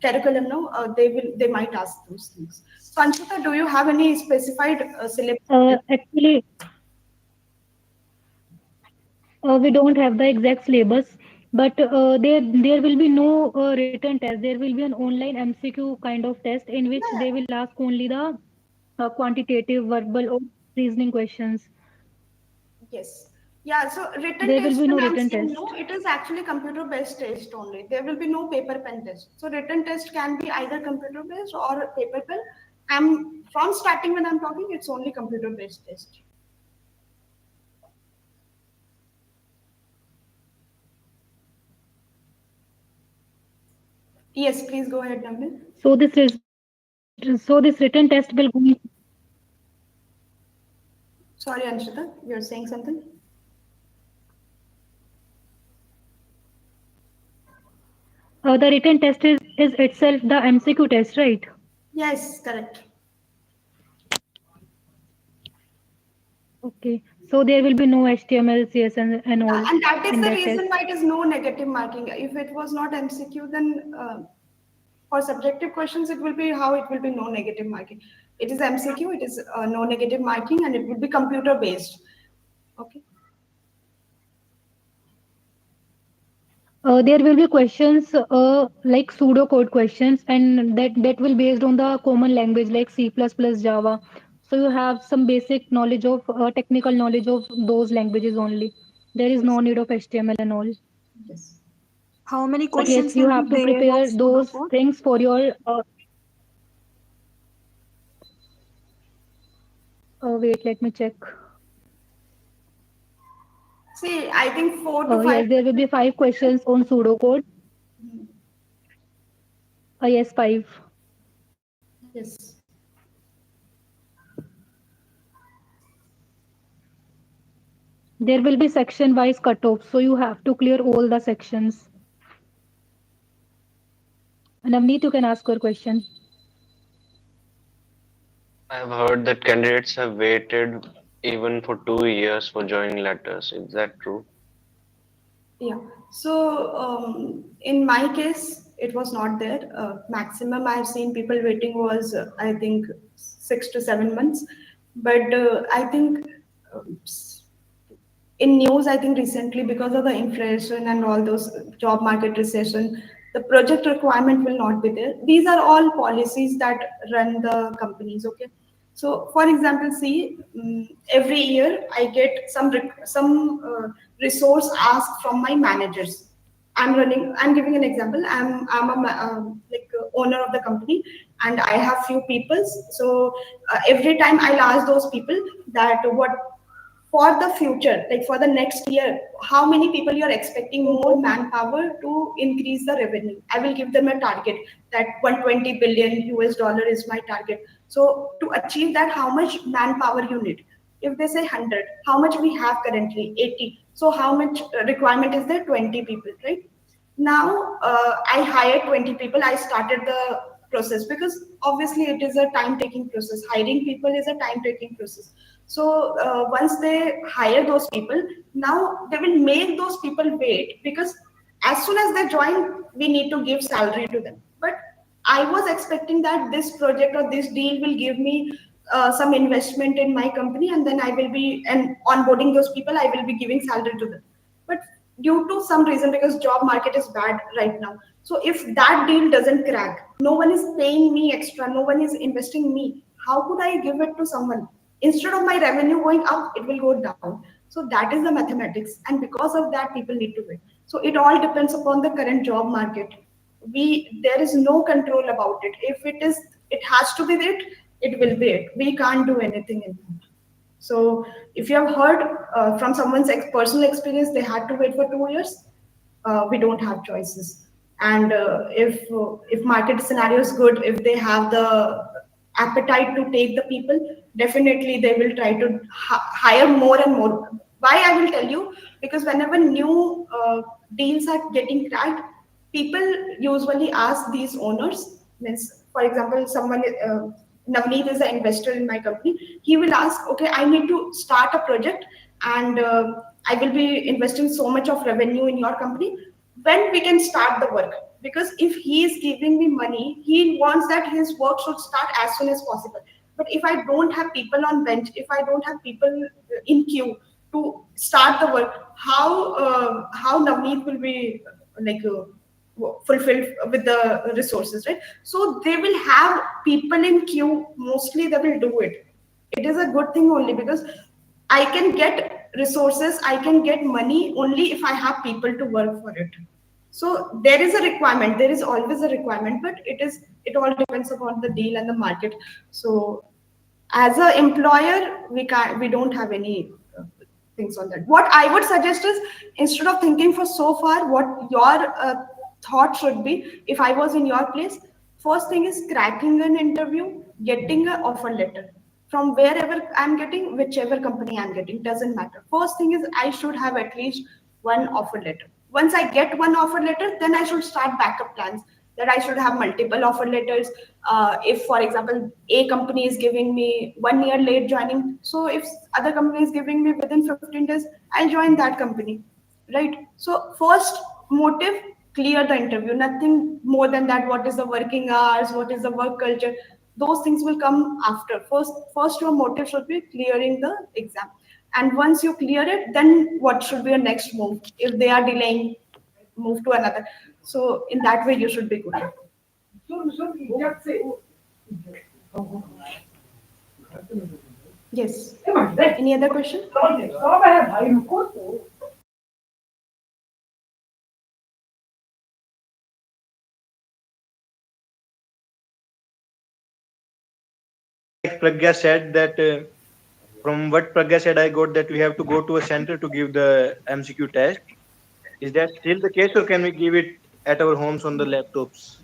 curriculum, no, they might ask those things. So, Anshita, do you have any specified syllabus? Actually, we don't have the exact syllabus, but there will be no written test. There will be an online MCQ kind of test in which they will ask only the quantitative, verbal, or reasoning questions. Yes. Yeah, so written There will test, be when no I'm written saying test. no, it is actually computer-based test only. There will be no paper pen test. So written test can be either computer-based or paper pen. I'm from starting when I'm talking, it's only computer-based test. Yes, please go ahead, Navneet. So this written test will go. Sorry, Anshita, you're saying something? The written test is itself the MCQ test, right? Yes, correct. Okay. So there will be no HTML, CSS, and Yeah, all and that is in the that reason test. why it is no negative marking. If it was not MCQ, then for subjective questions, it will be how it will be no negative marking. It is MCQ, it is no negative marking, and it will be computer based. Okay. There will be questions like pseudocode questions, and that will based on the common language like C++, Java. So you have some basic knowledge of technical knowledge of those languages only. There is Yes. no need of HTML and all. Yes. How many But yes, questions you will be have to there of prepare those pseudocode? things for your. Wait, let me check. See, I think 4 to 5. Yes, there will be 5 questions on pseudocode. Yes, 5. Yes. There will be section wise cutoff, so you have to clear all the sections. Navneet, you can ask your question. I've heard that candidates have waited even for 2 years for joining letters. Is that true? Yeah. So in my case, it was not there. Maximum I've seen people waiting was I think 6 to 7 months. But I think in news, I think recently because of the inflation and all those job market recession, the project requirement will not be there. These are all policies that run the companies. Okay, so for example, see, every year I get some resource asked from my managers. I'm running. I'm giving an example. I'm a like owner of the company, and I have few people. So every time I'll ask those people that what for the future, like for the next year, how many people you're expecting more manpower to increase the revenue. I will give them a target that 120 billion US dollar is my target. So to achieve that, how much manpower you need? If they say 100, how much we have currently? 80. So how much requirement is there? 20 people, right? Now I hired 20 people. I started the process because obviously it is a time taking process. Hiring people is a time taking process. So once they hire those people, now they will make those people wait because as soon as they join, we need to give salary to them. But I was expecting that this project or this deal will give me some investment in my company, and then I will be and onboarding those people. I will be giving salary to them. But due to some reason, because job market is bad right now, so if that deal doesn't crack, no one is paying me extra, no one is investing me. How could I give it to someone? Instead of my revenue going up, it will go down. So that is the mathematics, and because of that, people need to wait. So it all depends upon the current job market. There is no control about it. If it has to be it will be it. We can't do anything in that. So if you have heard from someone's personal experience, they had to wait for 2 years. We don't have choices. And if market scenario is good, if they have the appetite to take the people, definitely they will try to hire more and more. Why I will tell you, because whenever new deals are getting cracked, people usually ask these owners. Means, for example, someone. Navneet is an investor in my company. He will ask, okay, I need to start a project, and I will be investing so much of revenue in your company. When we can start the work? Because if he is giving me money, he wants that his work should start as soon as possible. But if I don't have people on bench, if I don't have people in queue to start the work, how Navneet will be like fulfilled with the resources, right? So they will have people in queue. Mostly they will do it. It is a good thing only, because I can get resources, I can get money only if I have people to work for it. So there is a requirement. There is always a requirement, but it all depends upon the deal and the market. So as an employer, we don't have any things on that. What I would suggest is, instead of thinking for so far, what your thought should be, if I was in your place, first thing is cracking an interview, getting an offer letter from wherever I'm getting, whichever company I'm getting, doesn't matter. First thing is, I should have at least one offer letter. Once I get one offer letter, then I should start backup plans, that I should have multiple offer letters. If, for example, a company is giving me 1 year late joining, so if other company is giving me within 15 days, I'll join that company, right? So first motive, clear the interview. Nothing more than that. What is the working hours? What is the work culture? Those things will come after. First your motive should be clearing the exam. And once you clear it, then what should be your next move? If they are delaying, move to another. So in that way, you should be good. Yes. Any other question? Like Pragya said that from what Pragya said, I got that we have to go to a center to give the MCQ test. Is that still the case, or can we give it at our homes on the laptops?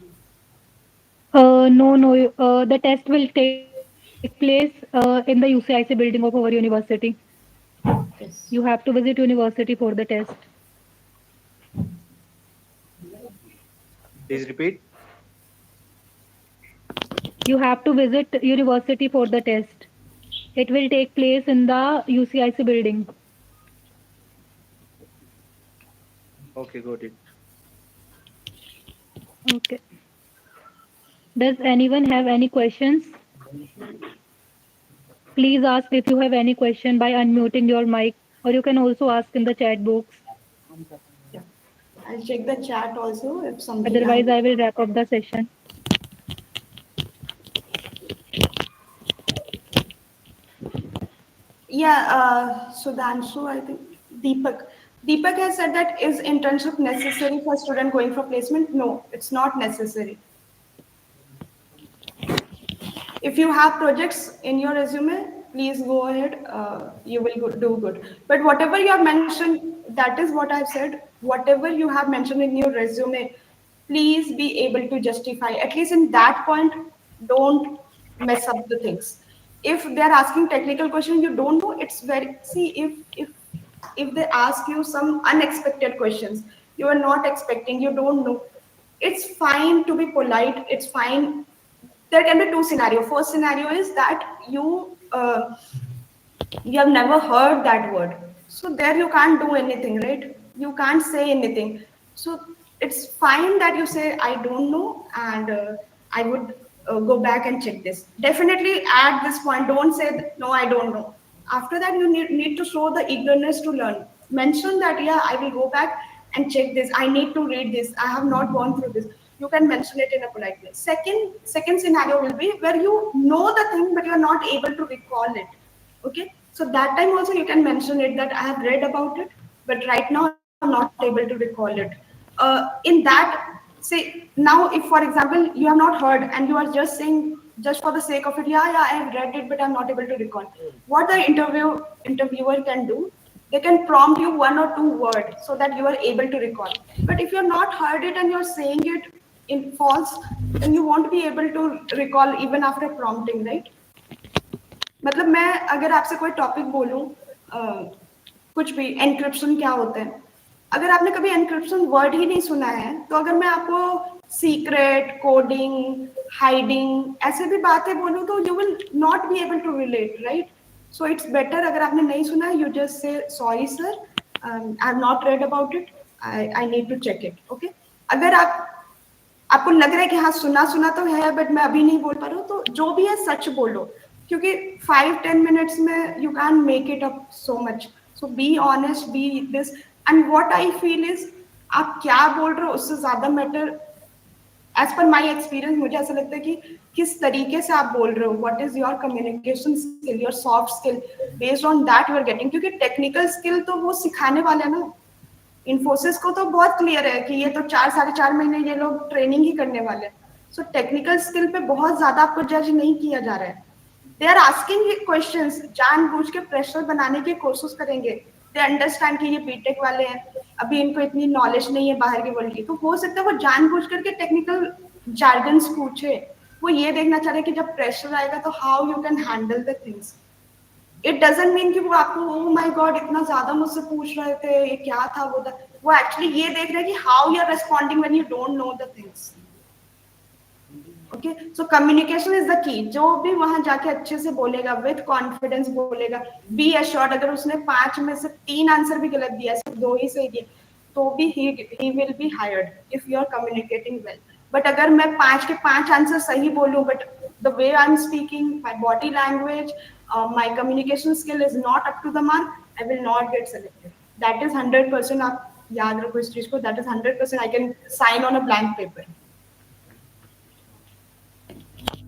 No, no. The test will take place in the UCIC building of our university. You have to visit university for the test. Please repeat. You have to visit university for the test. It will take place in the UCIC building. Okay, got it. Okay. Does anyone have any questions? Please ask if you have any question by unmuting your mic, or you can also ask in the chat box. Yeah. I'll check the chat also if somebody Otherwise, has. I will wrap up the session. Yeah, Sudhanshu, I think Deepak. Deepak has said that, is internship necessary for student going for placement? No, it's not necessary. If you have projects in your resume, please go ahead. You will do good. But whatever you have mentioned, that is what I've said. Whatever you have mentioned in your resume, please be able to justify. At least in that point, don't mess up the things. If they're asking technical question, you don't know. It's very, see, if they ask you some unexpected questions, you are not expecting, you don't know. It's fine to be polite. It's fine. There can be two scenarios. First scenario is that you have never heard that word, so there you can't do anything, right? You can't say anything. So it's fine that you say I don't know, and I would go back and check this. Definitely at this point, don't say, no, I don't know. After that, you need to show the eagerness to learn. Mention that, yeah, I will go back and check this. I need to read this. I have not gone through this. You can mention it in a polite way. Second scenario will be where you know the thing, but you are not able to recall it. Okay. So that time also you can mention it that I have read about it, but right now I'm not able to recall it. In that, say now, if for example you have not heard and you are just saying just for the sake of it, yeah, I have read it, but I'm not able to recall. What the interviewer can do, they can prompt you one or two words so that you are able to recall. But if you're not heard it and you're saying it in false, then you won't be able to recall even after prompting, right? मतलब मैं अगर आपसे कोई topic बोलूं, कुछ भी encryption क्या होता है, अगर आपने कभी एनक्रिप्शन वर्ड ही नहीं सुना है, तो अगर मैं आपको सीक्रेट, कोडिंग, हाइडिंग ऐसे भी बातें बोलूं तो you will not be able to relate, right? So it's better, अगर आपने नहीं सुना है, you just say sorry sir, I have not read about it, I need to check it. Okay, अगर आपको लग रहा है कि हाँ सुना तो है बट मैं अभी नहीं बोल पा रहा हूँ, तो जो भी है सच बोलो, क्योंकि 5-10 मिनट्स में you can make it up so much. So be honest, be this. And what I feel is, आप क्या बोल रहे हो उससे ज्यादा matter, as per my experience, मुझे ऐसा लगता है कि किस तरीके से आप बोल रहे हो, what is your communication skill, your soft skill, based on that you are getting. क्योंकि टेक्निकल स्किल तो वो सिखाने वाले हैं ना. इन्फोसिस को तो बहुत क्लियर है कि ये तो 4-4.5 महीने ये लोग ट्रेनिंग ही करने वाले हैं. सो टेक्निकल स्किल पे बहुत ज्यादा आपको जज नहीं किया जा रहा है. दे आर आस्किंग क्वेश्चंस, जानबूझ के प्रेशर बनाने की कोशिश करेंगे. दे अंडरस्टैंड कि ये बीटेक वाले हैं, अभी इनको इतनी नॉलेज नहीं है बाहर के वर्ल्ड की, तो हो सकता है वो जानबूझ करके टेक्निकल जार्गन्स पूछे. वो ये देखना चाह रहे हैं कि जब प्रेशर आएगा तो how you can handle the things. It doesn't mean कि वो आपको ओह माय गॉड इतना ज्यादा मुझसे पूछ रहे थे, ये क्या था वो था. वो एक्चुअली ये देख रहे हैं कि how you are responding when you don't know the things. Okay, so communication is the key. जो भी वहां जाके अच्छे से बोलेगा, विद कॉन्फिडेंस बोलेगा, बी एश्योर्ड. अगर उसने 5 में से 3 आंसर भी गलत दिया, सिर्फ 2 ही सही दिए, तो भी he will be hired if you are communicating well. But अगर मैं 5 के 5 आंसर सही बोलूं, but the way I am speaking, my body language, my communication skill is not up to the mark, I will not get selected. That is 100%. आप याद रखो इस चीज को. That is 100%. I can sign on a blank paper.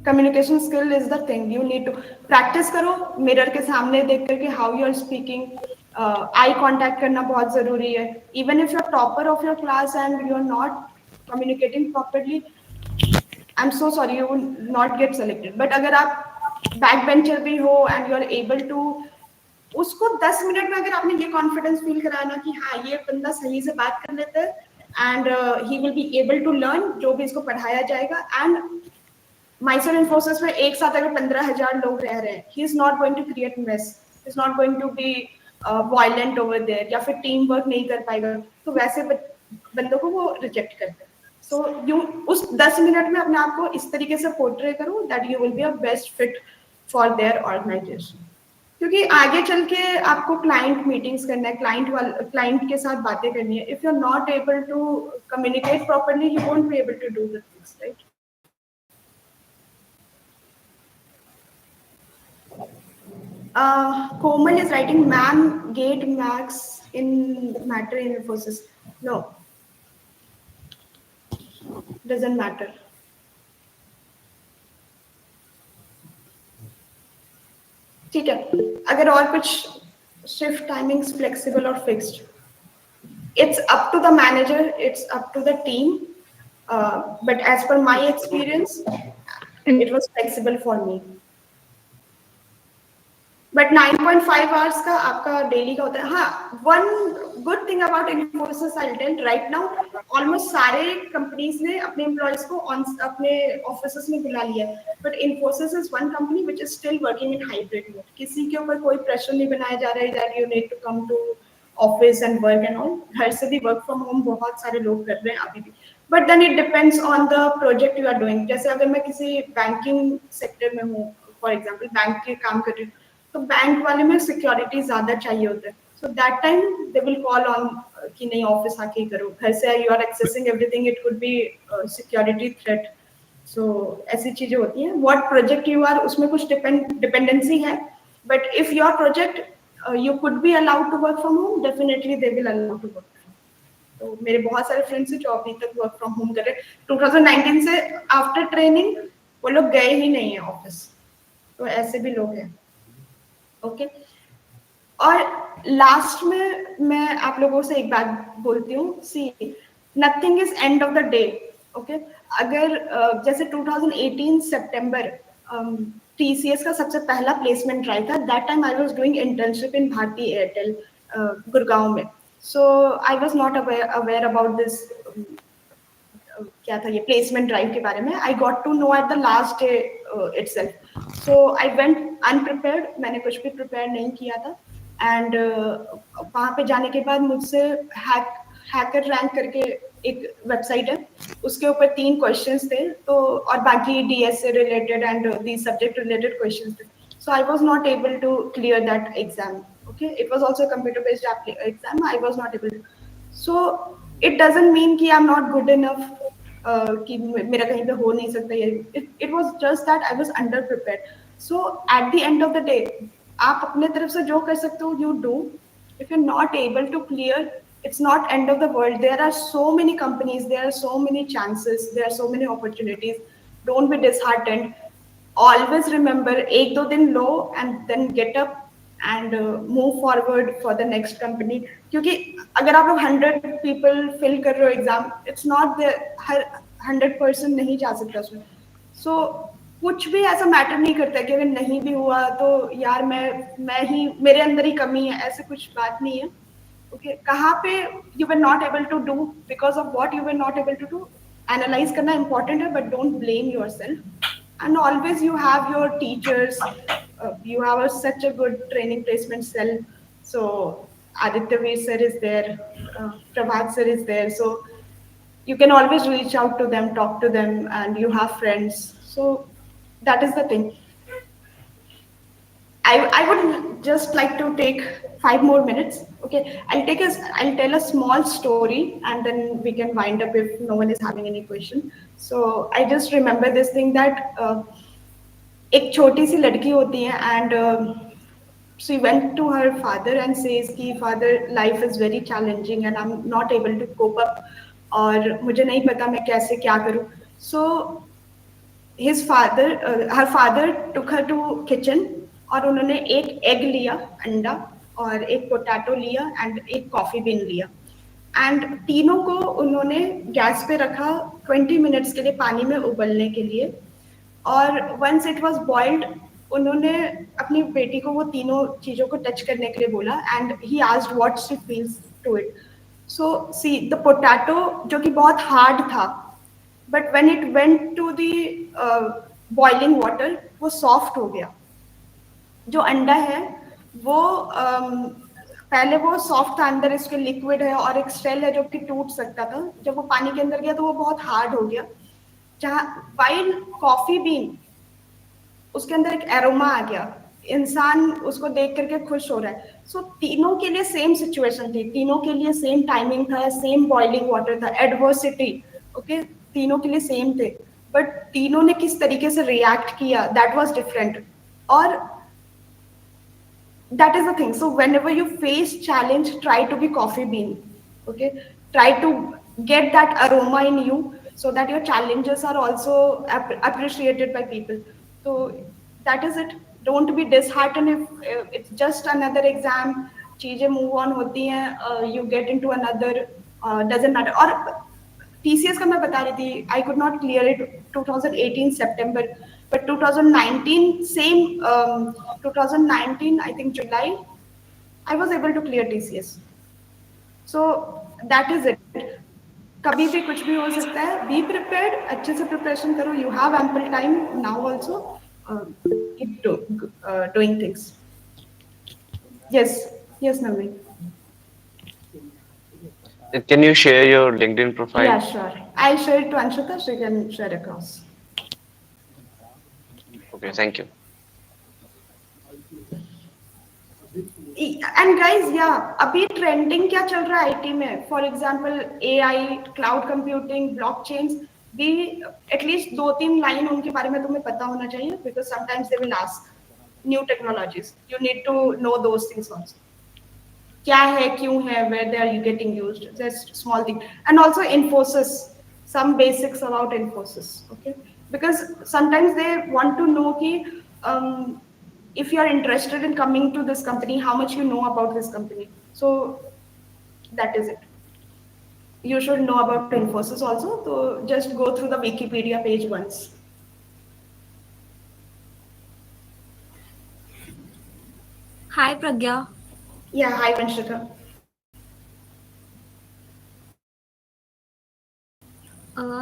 Communication skill is the thing. You need to practice करो, mirror के सामने देख करके how you are speaking. Eye contact करना बहुत जरूरी है. Even if you are topper of your class and you are not communicating properly, I'm so sorry, you will not get selected. But अगर आप बैक बेंचर भी हो and you are able to, उसको 10 minute में अगर आपने ये confidence feel कराना कि हाँ ये बंदा सही से बात कर लेता है and he will be able to learn जो भी इसको पढ़ाया जाएगा. एंड माइसर इन्फोसिस में एक साथ अगर 15,000 लोग रह रहे हैं, he is not going to create mess, is not going to be violent over there, या फिर टीम वर्क नहीं कर पाएगा, तो वैसे बंदों को वो रिजेक्ट करते हैं. सो यू उस 10 मिनट में अपने आप को इस तरीके से पोर्ट्रे करो that you will be a best fit for their organisation. क्योंकि आगे चल के आपको क्लाइंट मीटिंग्स करना है, क्लाइंट के साथ बातें करनी है. If you are not able to communicate properly, you won't be able to do the things, right? Komal is writing, ma'am, gate max in matter in Infosys. No, doesn't matter. ठीक है. अगर और कुछ शिफ्ट टाइमिंग्स फ्लेक्सिबल और fixed, it's up to the manager, it's up to the team, but as per my experience it was flexible for me. But 9.5 hours का आपका daily का होता है. हाँ, one good thing about Infosys I tell right now, almost सारे companies ने अपने employees को अपने ऑफिसेस में बुला लिया है. But Infosys is one company which is still working in hybrid mode. किसी के ऊपर कोई प्रेशर नहीं बनाया जा रहा है that you need to come to office and work and all. घर से भी वर्क फ्रॉम होम बहुत सारे लोग कर रहे हैं अभी भी. But then it depends on the project you are doing. जैसे अगर मैं किसी बैंकिंग सेक्टर में हूँ, फॉर एग्जाम्पल बैंक के काम कर रही हूँ, तो बैंक वाले में सिक्योरिटी ज्यादा चाहिए होता है. So that time they will call on कि नहीं ऑफिस आके करो. घर से you are accessing everything, it could be security threat. So ऐसी चीजें होती हैं. व्हाट प्रोजेक्ट यू आर, उसमें कुछ डिपेंडेंसी है, but if your project you could be allowed to work from home, definitely they will allow to work. तो मेरे बहुत सारे फ्रेंड्स हैं जो अभी तक वर्क फ्रॉम होम कर रहे हैं. 2019 से आफ्टर ट्रेनिंग वो लोग गए ही नहीं है ऑफिस. तो ऐसे भी लोग हैं. ओके. और लास्ट में मैं आप लोगों से एक बात बोलती हूँ. See, nothing is end of the day. Okay. अगर जैसे 2018 सितंबर TCS का सबसे पहला प्लेसमेंट ड्राइव था. That time I was doing internship in Bharti Airtel Gurgaon में. So I was not aware about this. क्या था ये प्लेसमेंट ड्राइव के बारे में. I got to know at the last day itself. So I went unprepared. मैंने कुछ भी प्रिपेयर नहीं किया था. एंड वहाँ पे जाने के बाद मुझसे हैकर रैंक करके एक वेबसाइट है, उसके ऊपर 3 क्वेश्चंस थे. तो और बाकी DS से related and the subject related questions थे. So I was not able to clear that exam. Okay. It was also computer based exam. I was not able to. So it doesn't mean कि I am not good enough, कि मेरा कहीं पे हो नहीं सकता ये. It was just that I was under prepared. So at the end of the day आप अपने तरफ से जो कर सकते हो you do. If you are not able to clear, it's not end of the world. There are so many companies, there are so many chances, there are so many opportunities. Don't be disheartened. Always remember, एक दो दिन लो and then get up and move forward for the next company. क्योंकि अगर आप लोग 100 people fill कर रहे हो एग्जाम, it's not the हर 100% नहीं जा सकता उसमें. So कुछ भी ऐसा मैटर नहीं करता कि अगर नहीं भी हुआ तो यार मैं ही, मेरे अंदर ही कमी है, ऐसे कुछ बात नहीं है. Okay, कहाँ पे you were not able to do, because of what you were not able to do, analyze करना important है, but don't blame yourself. And always you have your teachers, you have such a good training placement cell. So Aditya Veer sir is there, Prabhat sir is there, so you can always reach out to them, talk to them, and you have friends. So that is the thing. I would just like to take 5 more minutes. Okay, I'll tell a small story and then we can wind up if no one is having any question. So I just remember this thing that एक छोटी सी लड़की होती है and she went to her father and says कि father, life is very challenging and I'm not able to cope up और मुझे नहीं पता मैं कैसे क्या करूँ. So her father took her to kitchen और उन्होंने एक एग लिया, अंडा, और एक पोटैटो लिया एंड एक कॉफी बीन लिया. एंड तीनों को उन्होंने गैस पे रखा 20 मिनट्स के लिए पानी में उबलने के लिए. और वंस इट वाज बॉइल्ड, उन्होंने अपनी बेटी को वो तीनों चीज़ों को टच करने के लिए बोला and he asked what she feels to it. So see, the potato जो कि बहुत हार्ड था, but when it went to the boiling water वो सॉफ्ट हो गया. जो अंडा है वो पहले वो सॉफ्ट था, अंदर इसके लिक्विड है और एक शेल है जो कि टूट सकता था. जब वो पानी के अंदर गया तो वो बहुत हार्ड हो गया. जहाँ वाइल कॉफी बीन, उसके अंदर एक एरोमा आ गया. इंसान उसको देख करके खुश हो रहा है. सो तीनों के लिए सेम सिचुएशन थी, तीनों के लिए सेम टाइमिंग था, सेम बॉइलिंग वाटर था, एडवर्सिटी. ओके, तीनों के लिए सेम थे, बट तीनों ने किस तरीके से रिएक्ट किया, दैट वाज डिफरेंट. और that is the thing. So whenever you face challenge, try to be coffee bean. Okay, try to get that aroma in you so that your challenges are also appreciated by people. So that is it. Don't be disheartened if it's just another exam. चीजें move on होती हैं, you get into another, doesn't matter. और TCS का मैं बता रही थी, I could not clear it 2018 September. But 2019, same 2019, I think July, I was able to clear TCS. So that is it. कभी भी कुछ भी हो सकता है. Be prepared, अच्छे से preparation करो. You have ample time now also. Keep doing things. Yes, Navneet. Can you share your LinkedIn profile? Yeah, sure. I'll share it to Anshita, so you can share across. Okay, thank you. And guys, yeah, अभी trending क्या चल रहा है IT में? For example AI, cloud computing, blockchains. be at least 2-3 line उनके बारे में तुम्हें पता होना चाहिए, because sometimes they will ask new technologies. You need to know those things also. क्या है, क्यों है, where they are getting used, just small thing. And also Infosys, some basics about Infosys, okay? Because sometimes they want to know कि if you are interested in coming to this company, how much you know about this company. So that is it. You should know about Infosys also, so just go through the Wikipedia page once. Hi Pragya. Yeah, hi Vanshika.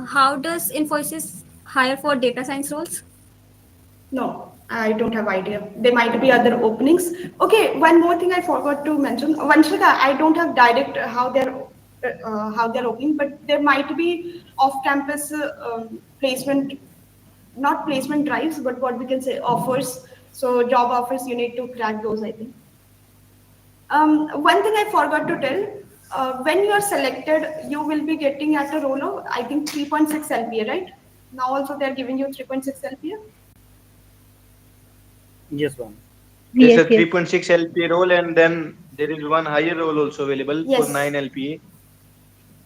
How does Infosys hire for data science roles? No, I don't have idea. There might be other openings. Okay, one more thing I forgot to mention. Vanshika, I don't have direct how they're opening, but there might be off-campus placement, not placement drives, but what we can say offers. So job offers, you need to crack those, I think. One thing I forgot to tell, when you are selected, you will be getting at a role of, I think, 3.6 LPA, right? Now also they're giving you 3.6 LPA. Yes, one. Yes, There's a yes. 3.6 LPA role, and then there is one higher role also available for Yes. 9 LPA.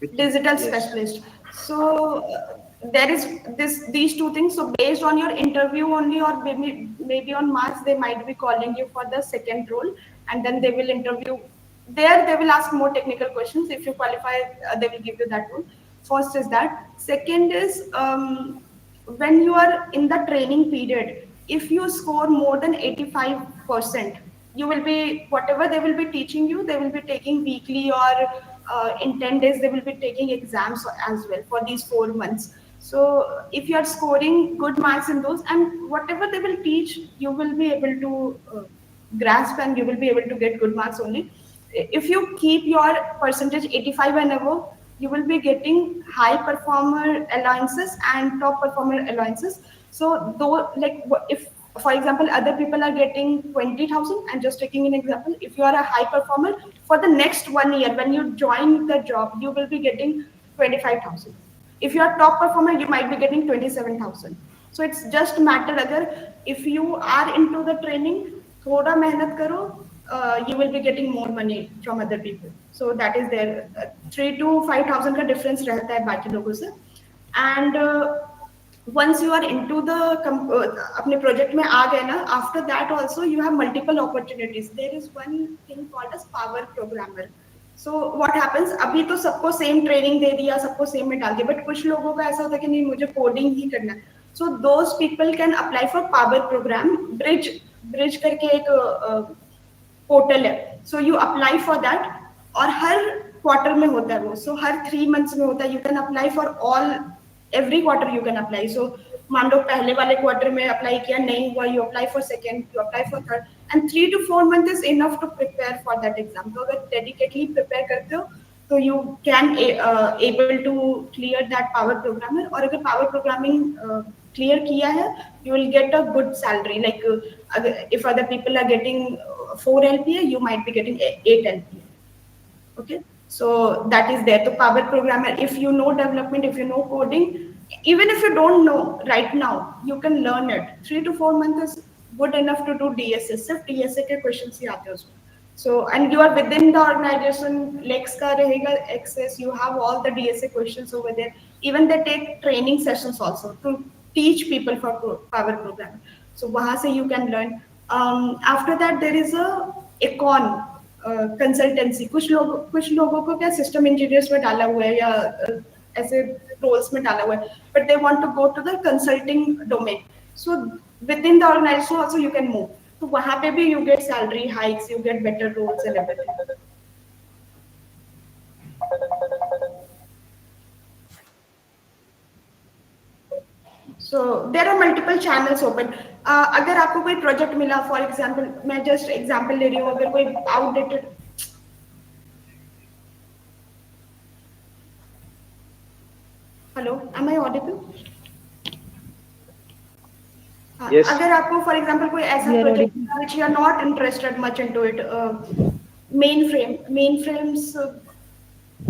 Digital Yes. specialist. So there is these two things. So based on your interview only, or maybe on marks, they might be calling you for the second role, and then they will interview. There they will ask more technical questions. If you qualify, they will give you that role. First is that. Second is when you are in the training period, if you score more than 85%, you will be, whatever they will be teaching you, they will be taking weekly, or in 10 days they will be taking exams as well for these 4 months. So if you are scoring good marks in those, and whatever they will teach, you will be able to grasp, and you will be able to get good marks only. If you keep your percentage 85 and above, you will be getting high performer allowances and top performer allowances. So though, like, if for example other people are getting 20,000, I'm just taking an example, if you are a high performer, for the next 1 year when you join the job, you will be getting 25,000. If you are top performer, you might be getting 27,000. So it's just matter agar if you are into the training, thoda mehnat karo, you will be getting more money from other people. So that is there, 3 to 5,000 का difference रहता है बाकी लोगों से. And once you are into the अपने project में आ गए ना, after that also you have multiple opportunities. There is one thing called as power programmer. So what happens, अभी तो सबको same training दे दिया, सबको same में डाल दिया, but कुछ लोगों का ऐसा होता है कि नहीं, मुझे coding ही करना है. So those people can apply for power program. Bridge करके एक पोर्टल है, so you apply for that, और हर क्वार्टर में होता है वो, सो हर 3 मंथ्स में होता है. You can apply for all, every quarter you can apply. So मान लो पहले वाले क्वार्टर में अप्लाई किया, नहीं हुआ, you apply for second, you apply for third, and 3 to 4 months is enough to prepare for that exam. तो अगर डेडिकेटली प्रिपेयर करते हो तो you can able to clear that power programmer. और अगर पावर प्रोग्रामिंग क्लियर किया है, you will get a good salary. Like if other people are getting 4 LPA, you might be getting 8 LPA. Okay, so that is there. The power programmer, if you know development, if you know coding, even if you don't know right now, you can learn it. 3 to 4 months is good enough to do DSA. सिर्फ DSA के questions ही आते हैं उसमें. So and you are within the organization, Lex का रहेगा access. You have all the DSA questions over there. Even they take training sessions also to teach people for power programming. So वहाँ से you can learn. After that there is a econ consultancy. कुछ लोगों को क्या system engineers में डाला हुआ है, या ऐसे roles में डाला हुआ है, but they want to go to the consulting domain. So within the organization also you can move. तो वहाँ पे भी you get salary hikes, you get better roles and everything. So there are multiple channels open. अगर आपको कोई project मिला, for example, मैं just example ले रही हूँ, अगर कोई outdated, hello, am I audible? Yes. अगर आपको फॉर एग्जाम्पल कोई ऐसा project which you are not interested much into it, mainframes,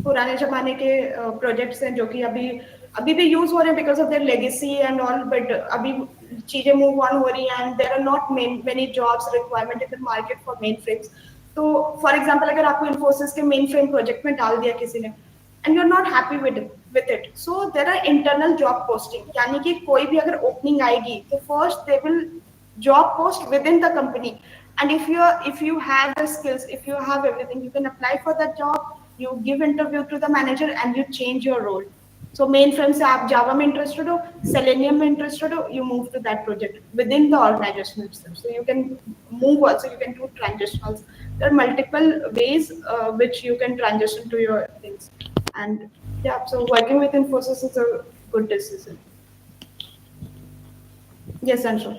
पुराने जमाने के प्रोजेक्ट्स हैं जो कि अभी अभी भी यूज हो रहे हैं because of their legacy and all, but अभी चीजें मूव ऑन हो रही हैं and there are not many jobs requirement in the market for mainframes. तो फॉर एग्जांपल अगर आपको इन्फोसिस के मेन फ्रेम प्रोजेक्ट में डाल दिया किसी ने and you are not happy with it, so there are internal job posting, यानी कि कोई भी अगर ओपनिंग आएगी तो first they will job post within the company, and if you have the skills, if you have everything, you can apply for that job, you give interview to the manager and you change your role. So mainframe से आप java में interested हो, selenium में interested हो, you move to that project within the organization itself. So you can move also, you can do transitionals. There are multiple ways which you can transition to your things, and yeah, so working with Infosys is a good decision. Yes, Anshu.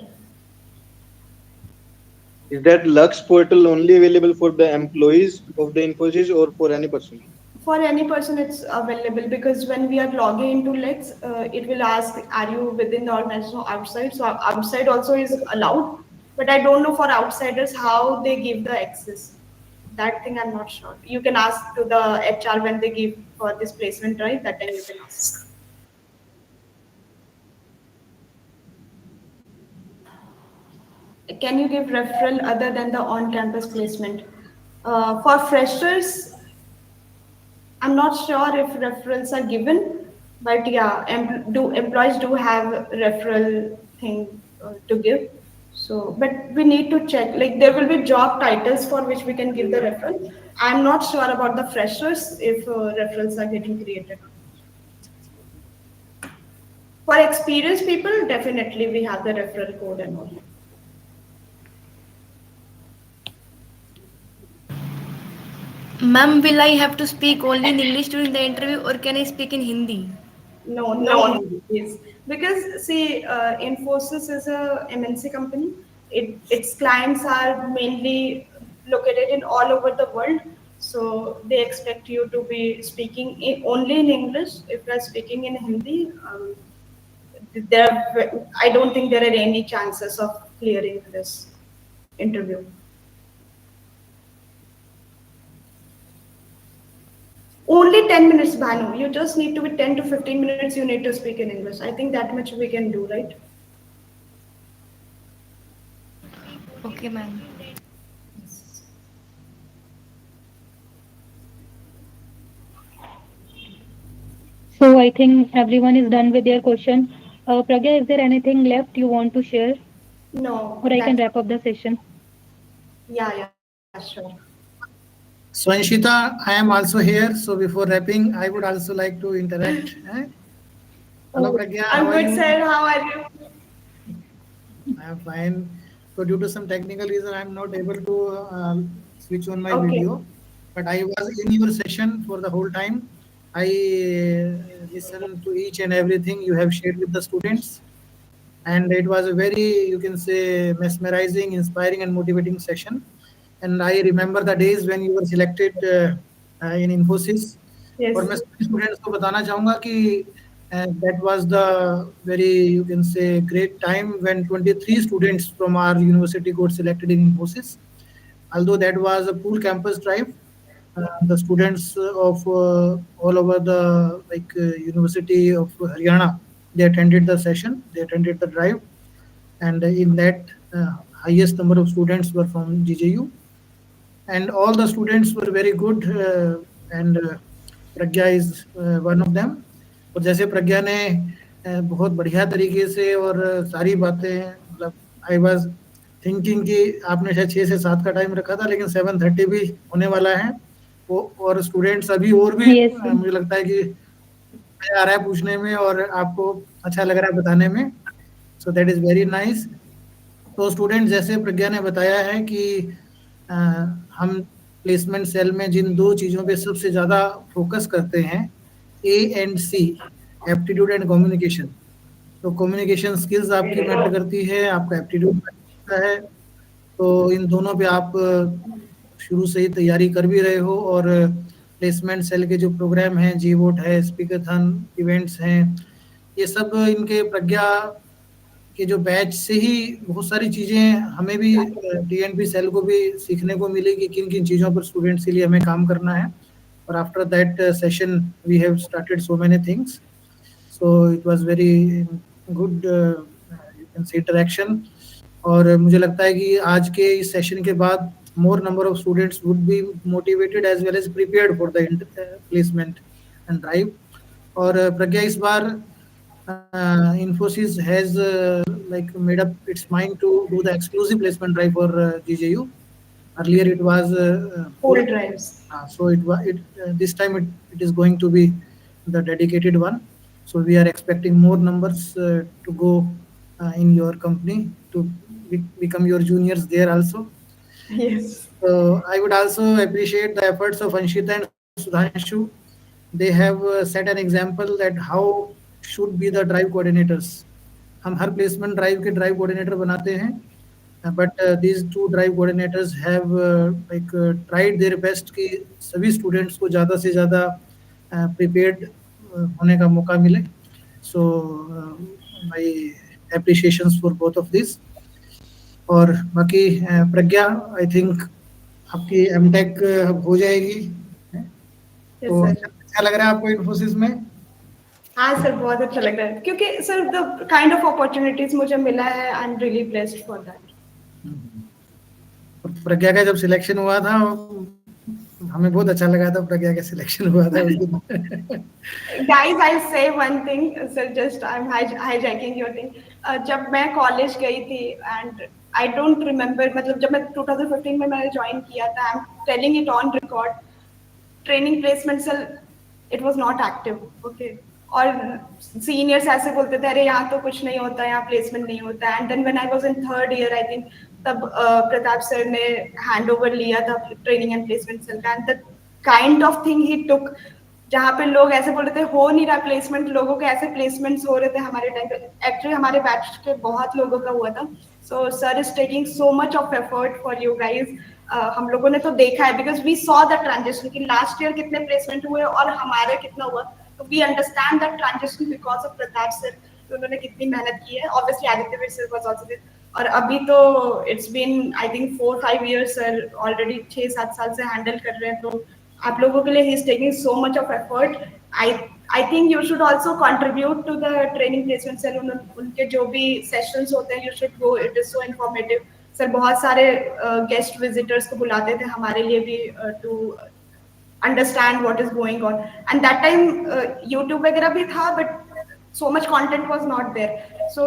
Is that Lux portal only available for the employees of the Infosys or for any person? For any person, it's available because when we are logging into Lex, it will ask, are you within the organization or outside? So outside also is allowed, but I don't know for outsiders how they give the access. That thing I'm not sure. You can ask to the HR when they give for this placement, right? That time you can ask. Can you give referral other than the on-campus placement? For freshers, I'm not sure if referrals are given, but yeah, employees do have referral thing to give. So, but we need to check. Like there will be job titles for which we can give the referral. I'm not sure about the freshers if referrals are getting created. For experienced people, definitely we have the referral code and all. Ma'am, will I have to speak only in English during the interview or can I speak in Hindi? No, Hindi, yes. Because see, Infosys is a MNC company. Its clients are mainly located in all over the world. So they expect you to be speaking only in English. If you're speaking in Hindi, I don't think there are any chances of clearing this interview. Only 10 minutes, Bhanu. You just need to be 10 to 15 minutes, you need to speak in English. I think that much we can do, right? Okay, ma'am. So I think everyone is done with their question. Pragya, is there anything left you want to share? No. Or I can wrap up the session. Yeah, sure. So Anshita, I am also here. So before wrapping, I would also like to interact. Hello Pragya, I'm good, sir. How are you? I am fine. So due to some technical reason, I am not able to switch on my Okay. video. But I was in your session for the whole time. I listened to each and everything you have shared with the students. And it was a very, you can say, mesmerizing, inspiring, and motivating session. And I remember the days when you were selected in Infosys. Yes. और मैं सभी students को बताना चाहूँगा कि that was the very, you can say, great time when 23 students from our university got selected in Infosys. Although that was a full campus drive, the students of all over the University of Haryana, they attended the session, they attended the drive, and in that highest number of students were from GJU, and all the students were very good, and Pragya is one of them. और जैसे प्रज्ञा ने बहुत बढ़िया तरीके से और सारी बातें, मतलब आई वाज थिंकिंग कि आपने शायद 6 से 7 का टाइम रखा था, लेकिन 7:30 भी होने वाला है वो, और स्टूडेंट्स अभी और भी मुझे लगता है कि मजा आ रहा है पूछने में और आपको अच्छा लग रहा है बताने में. So that is very nice. तो स्टूडेंट, जैसे प्रज्ञा ने बताया है कि हम प्लेसमेंट सेल में जिन 2 चीज़ों पे सबसे ज़्यादा फोकस करते हैं, A and C, aptitude and communication. तो कम्युनिकेशन स्किल्स आपकी मैटर करती है, आपका एप्टीट्यूड मैटर करता है. तो इन दोनों पे आप शुरू से ही तैयारी कर भी रहे हो, और प्लेसमेंट सेल के जो प्रोग्राम हैं, जी वोट है, स्पीकरथन इवेंट्स हैं, ये सब इनके प्रज्ञा के जो बैच से ही बहुत सारी चीज़ें हमें भी टीएनपी सेल को भी सीखने को मिली कि किन किन चीज़ों पर स्टूडेंट्स के लिए हमें काम करना है. or after that session, we have started so many things. So it was very good, you can say, interaction. और मुझे लगता है कि आज के इस सेशन के बाद more number of students would be motivated as well as prepared for the placement and drive. और प्रज्ञा, इस बार Infosys has like made up its mind to do the exclusive placement drive for GJU. Earlier it was Full drives. so this time it is going to be the dedicated one. So we are expecting more numbers to go in your company to become your juniors there also. Yes. So I would also appreciate the efforts of Anshita and Sudhanshu. They have set an example that how should be the drive coordinators. हम हर placement drive के drive coordinator बनाते हैं, but these two drive coordinators have like tried their best कि सभी students को ज़्यादा से ज़्यादा prepared होने का मौका मिले. So my appreciations for both of these. और बाकी प्रज्ञा, आई थिंक आपकी एमटेक हो जाएगी. तो अच्छा लग रहा है आपको इन्फोसिस में? हाँ सर, बहुत अच्छा लग रहा है क्योंकि sir the kind of opportunities मुझे मिला है, I am really blessed for that. Pragya का जब सिलेक्शन हुआ था, हमें बहुत अच्छा लगा था. प्रज्ञा का सिलेक्शन हुआ था उस दिन. Guys, I'll say one thing, sir. Just I'm hijacking your thing. जब मैं कॉलेज गई थी and I don't remember, मतलब जब मैं 2015 में मैंने ज्वाइन किया था, I'm telling it on record. Training placement cell it was not active. Okay, और सीनियर्स ऐसे बोलते थे, अरे यहाँ तो कुछ नहीं होता, यहाँ प्लेसमेंट नहीं होता. And then when I was in third year, I think तब प्रताप सर ने हैंड ओवर लिया था ट्रेनिंग एंड प्लेसमेंट सेल का. And the kind of thing ही टुक, जहाँ पे लोग ऐसे बोल रहे थे हो नहीं रहा प्लेसमेंट, लोगों के ऐसे प्लेसमेंट्स हो रहे थे हमारे टाइम पे. एक्चुअली हमारे बैच के बहुत लोगों का हुआ था. So sir is taking so much of effort for you guys. हम लोगों ने तो देखा है, because we saw the transition कि लास्ट ईयर कितने प्लेसमेंट हुए और हमारे कितना हुआ. तो we understand that transition because of Pratap sir, उन्होंने कितनी मेहनत की है. Obviously Aditya sir was also there. और अभी तो it's been I think 4-5 years sir already 6-7 साल से हैंडल कर रहे हैं. तो आप लोगों के लिए he is taking so much of effort. I think you should also contribute to the training placement cell. उनके जो भी सेशंस होते हैं, you should go, it is so informative. Sir बहुत सारे गेस्ट विजिटर्स को बुलाते थे हमारे लिए भी to understand what is going on. And that time YouTube वगैरह भी था, but so much content was not there. So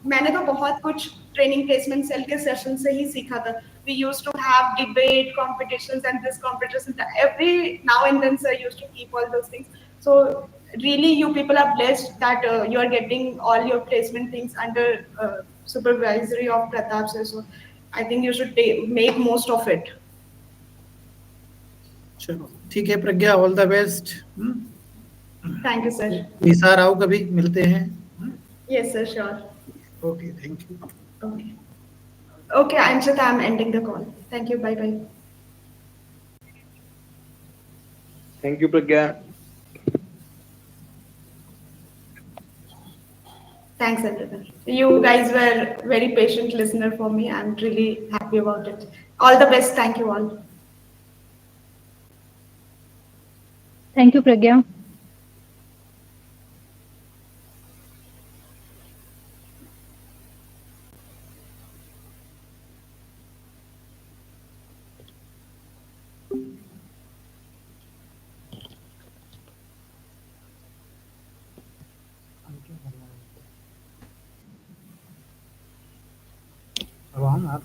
मैंने तो बहुत कुछ ट्रेनिंग प्लेसमेंट सेल के सेशन से ही सीखा था. We used to have debate competitions and this competition every now and then. Sir used to keep all those things. So really you people are blessed that you are getting all your placement things under supervisory of Pratap sir. So I think you should make most of it. चलो ठीक है Pragya, all the best. Thank you sir. Nisar आओ, कभी मिलते हैं. Yes sir, sure. Okay, thank you. Okay, Anshita, I'm ending the call. Thank you, bye bye. Thank you, Pragya. Thanks everyone. You guys were very patient listener for me. I'm really happy about it. All the best. Thank you all. Thank you, Pragya. अब हम आप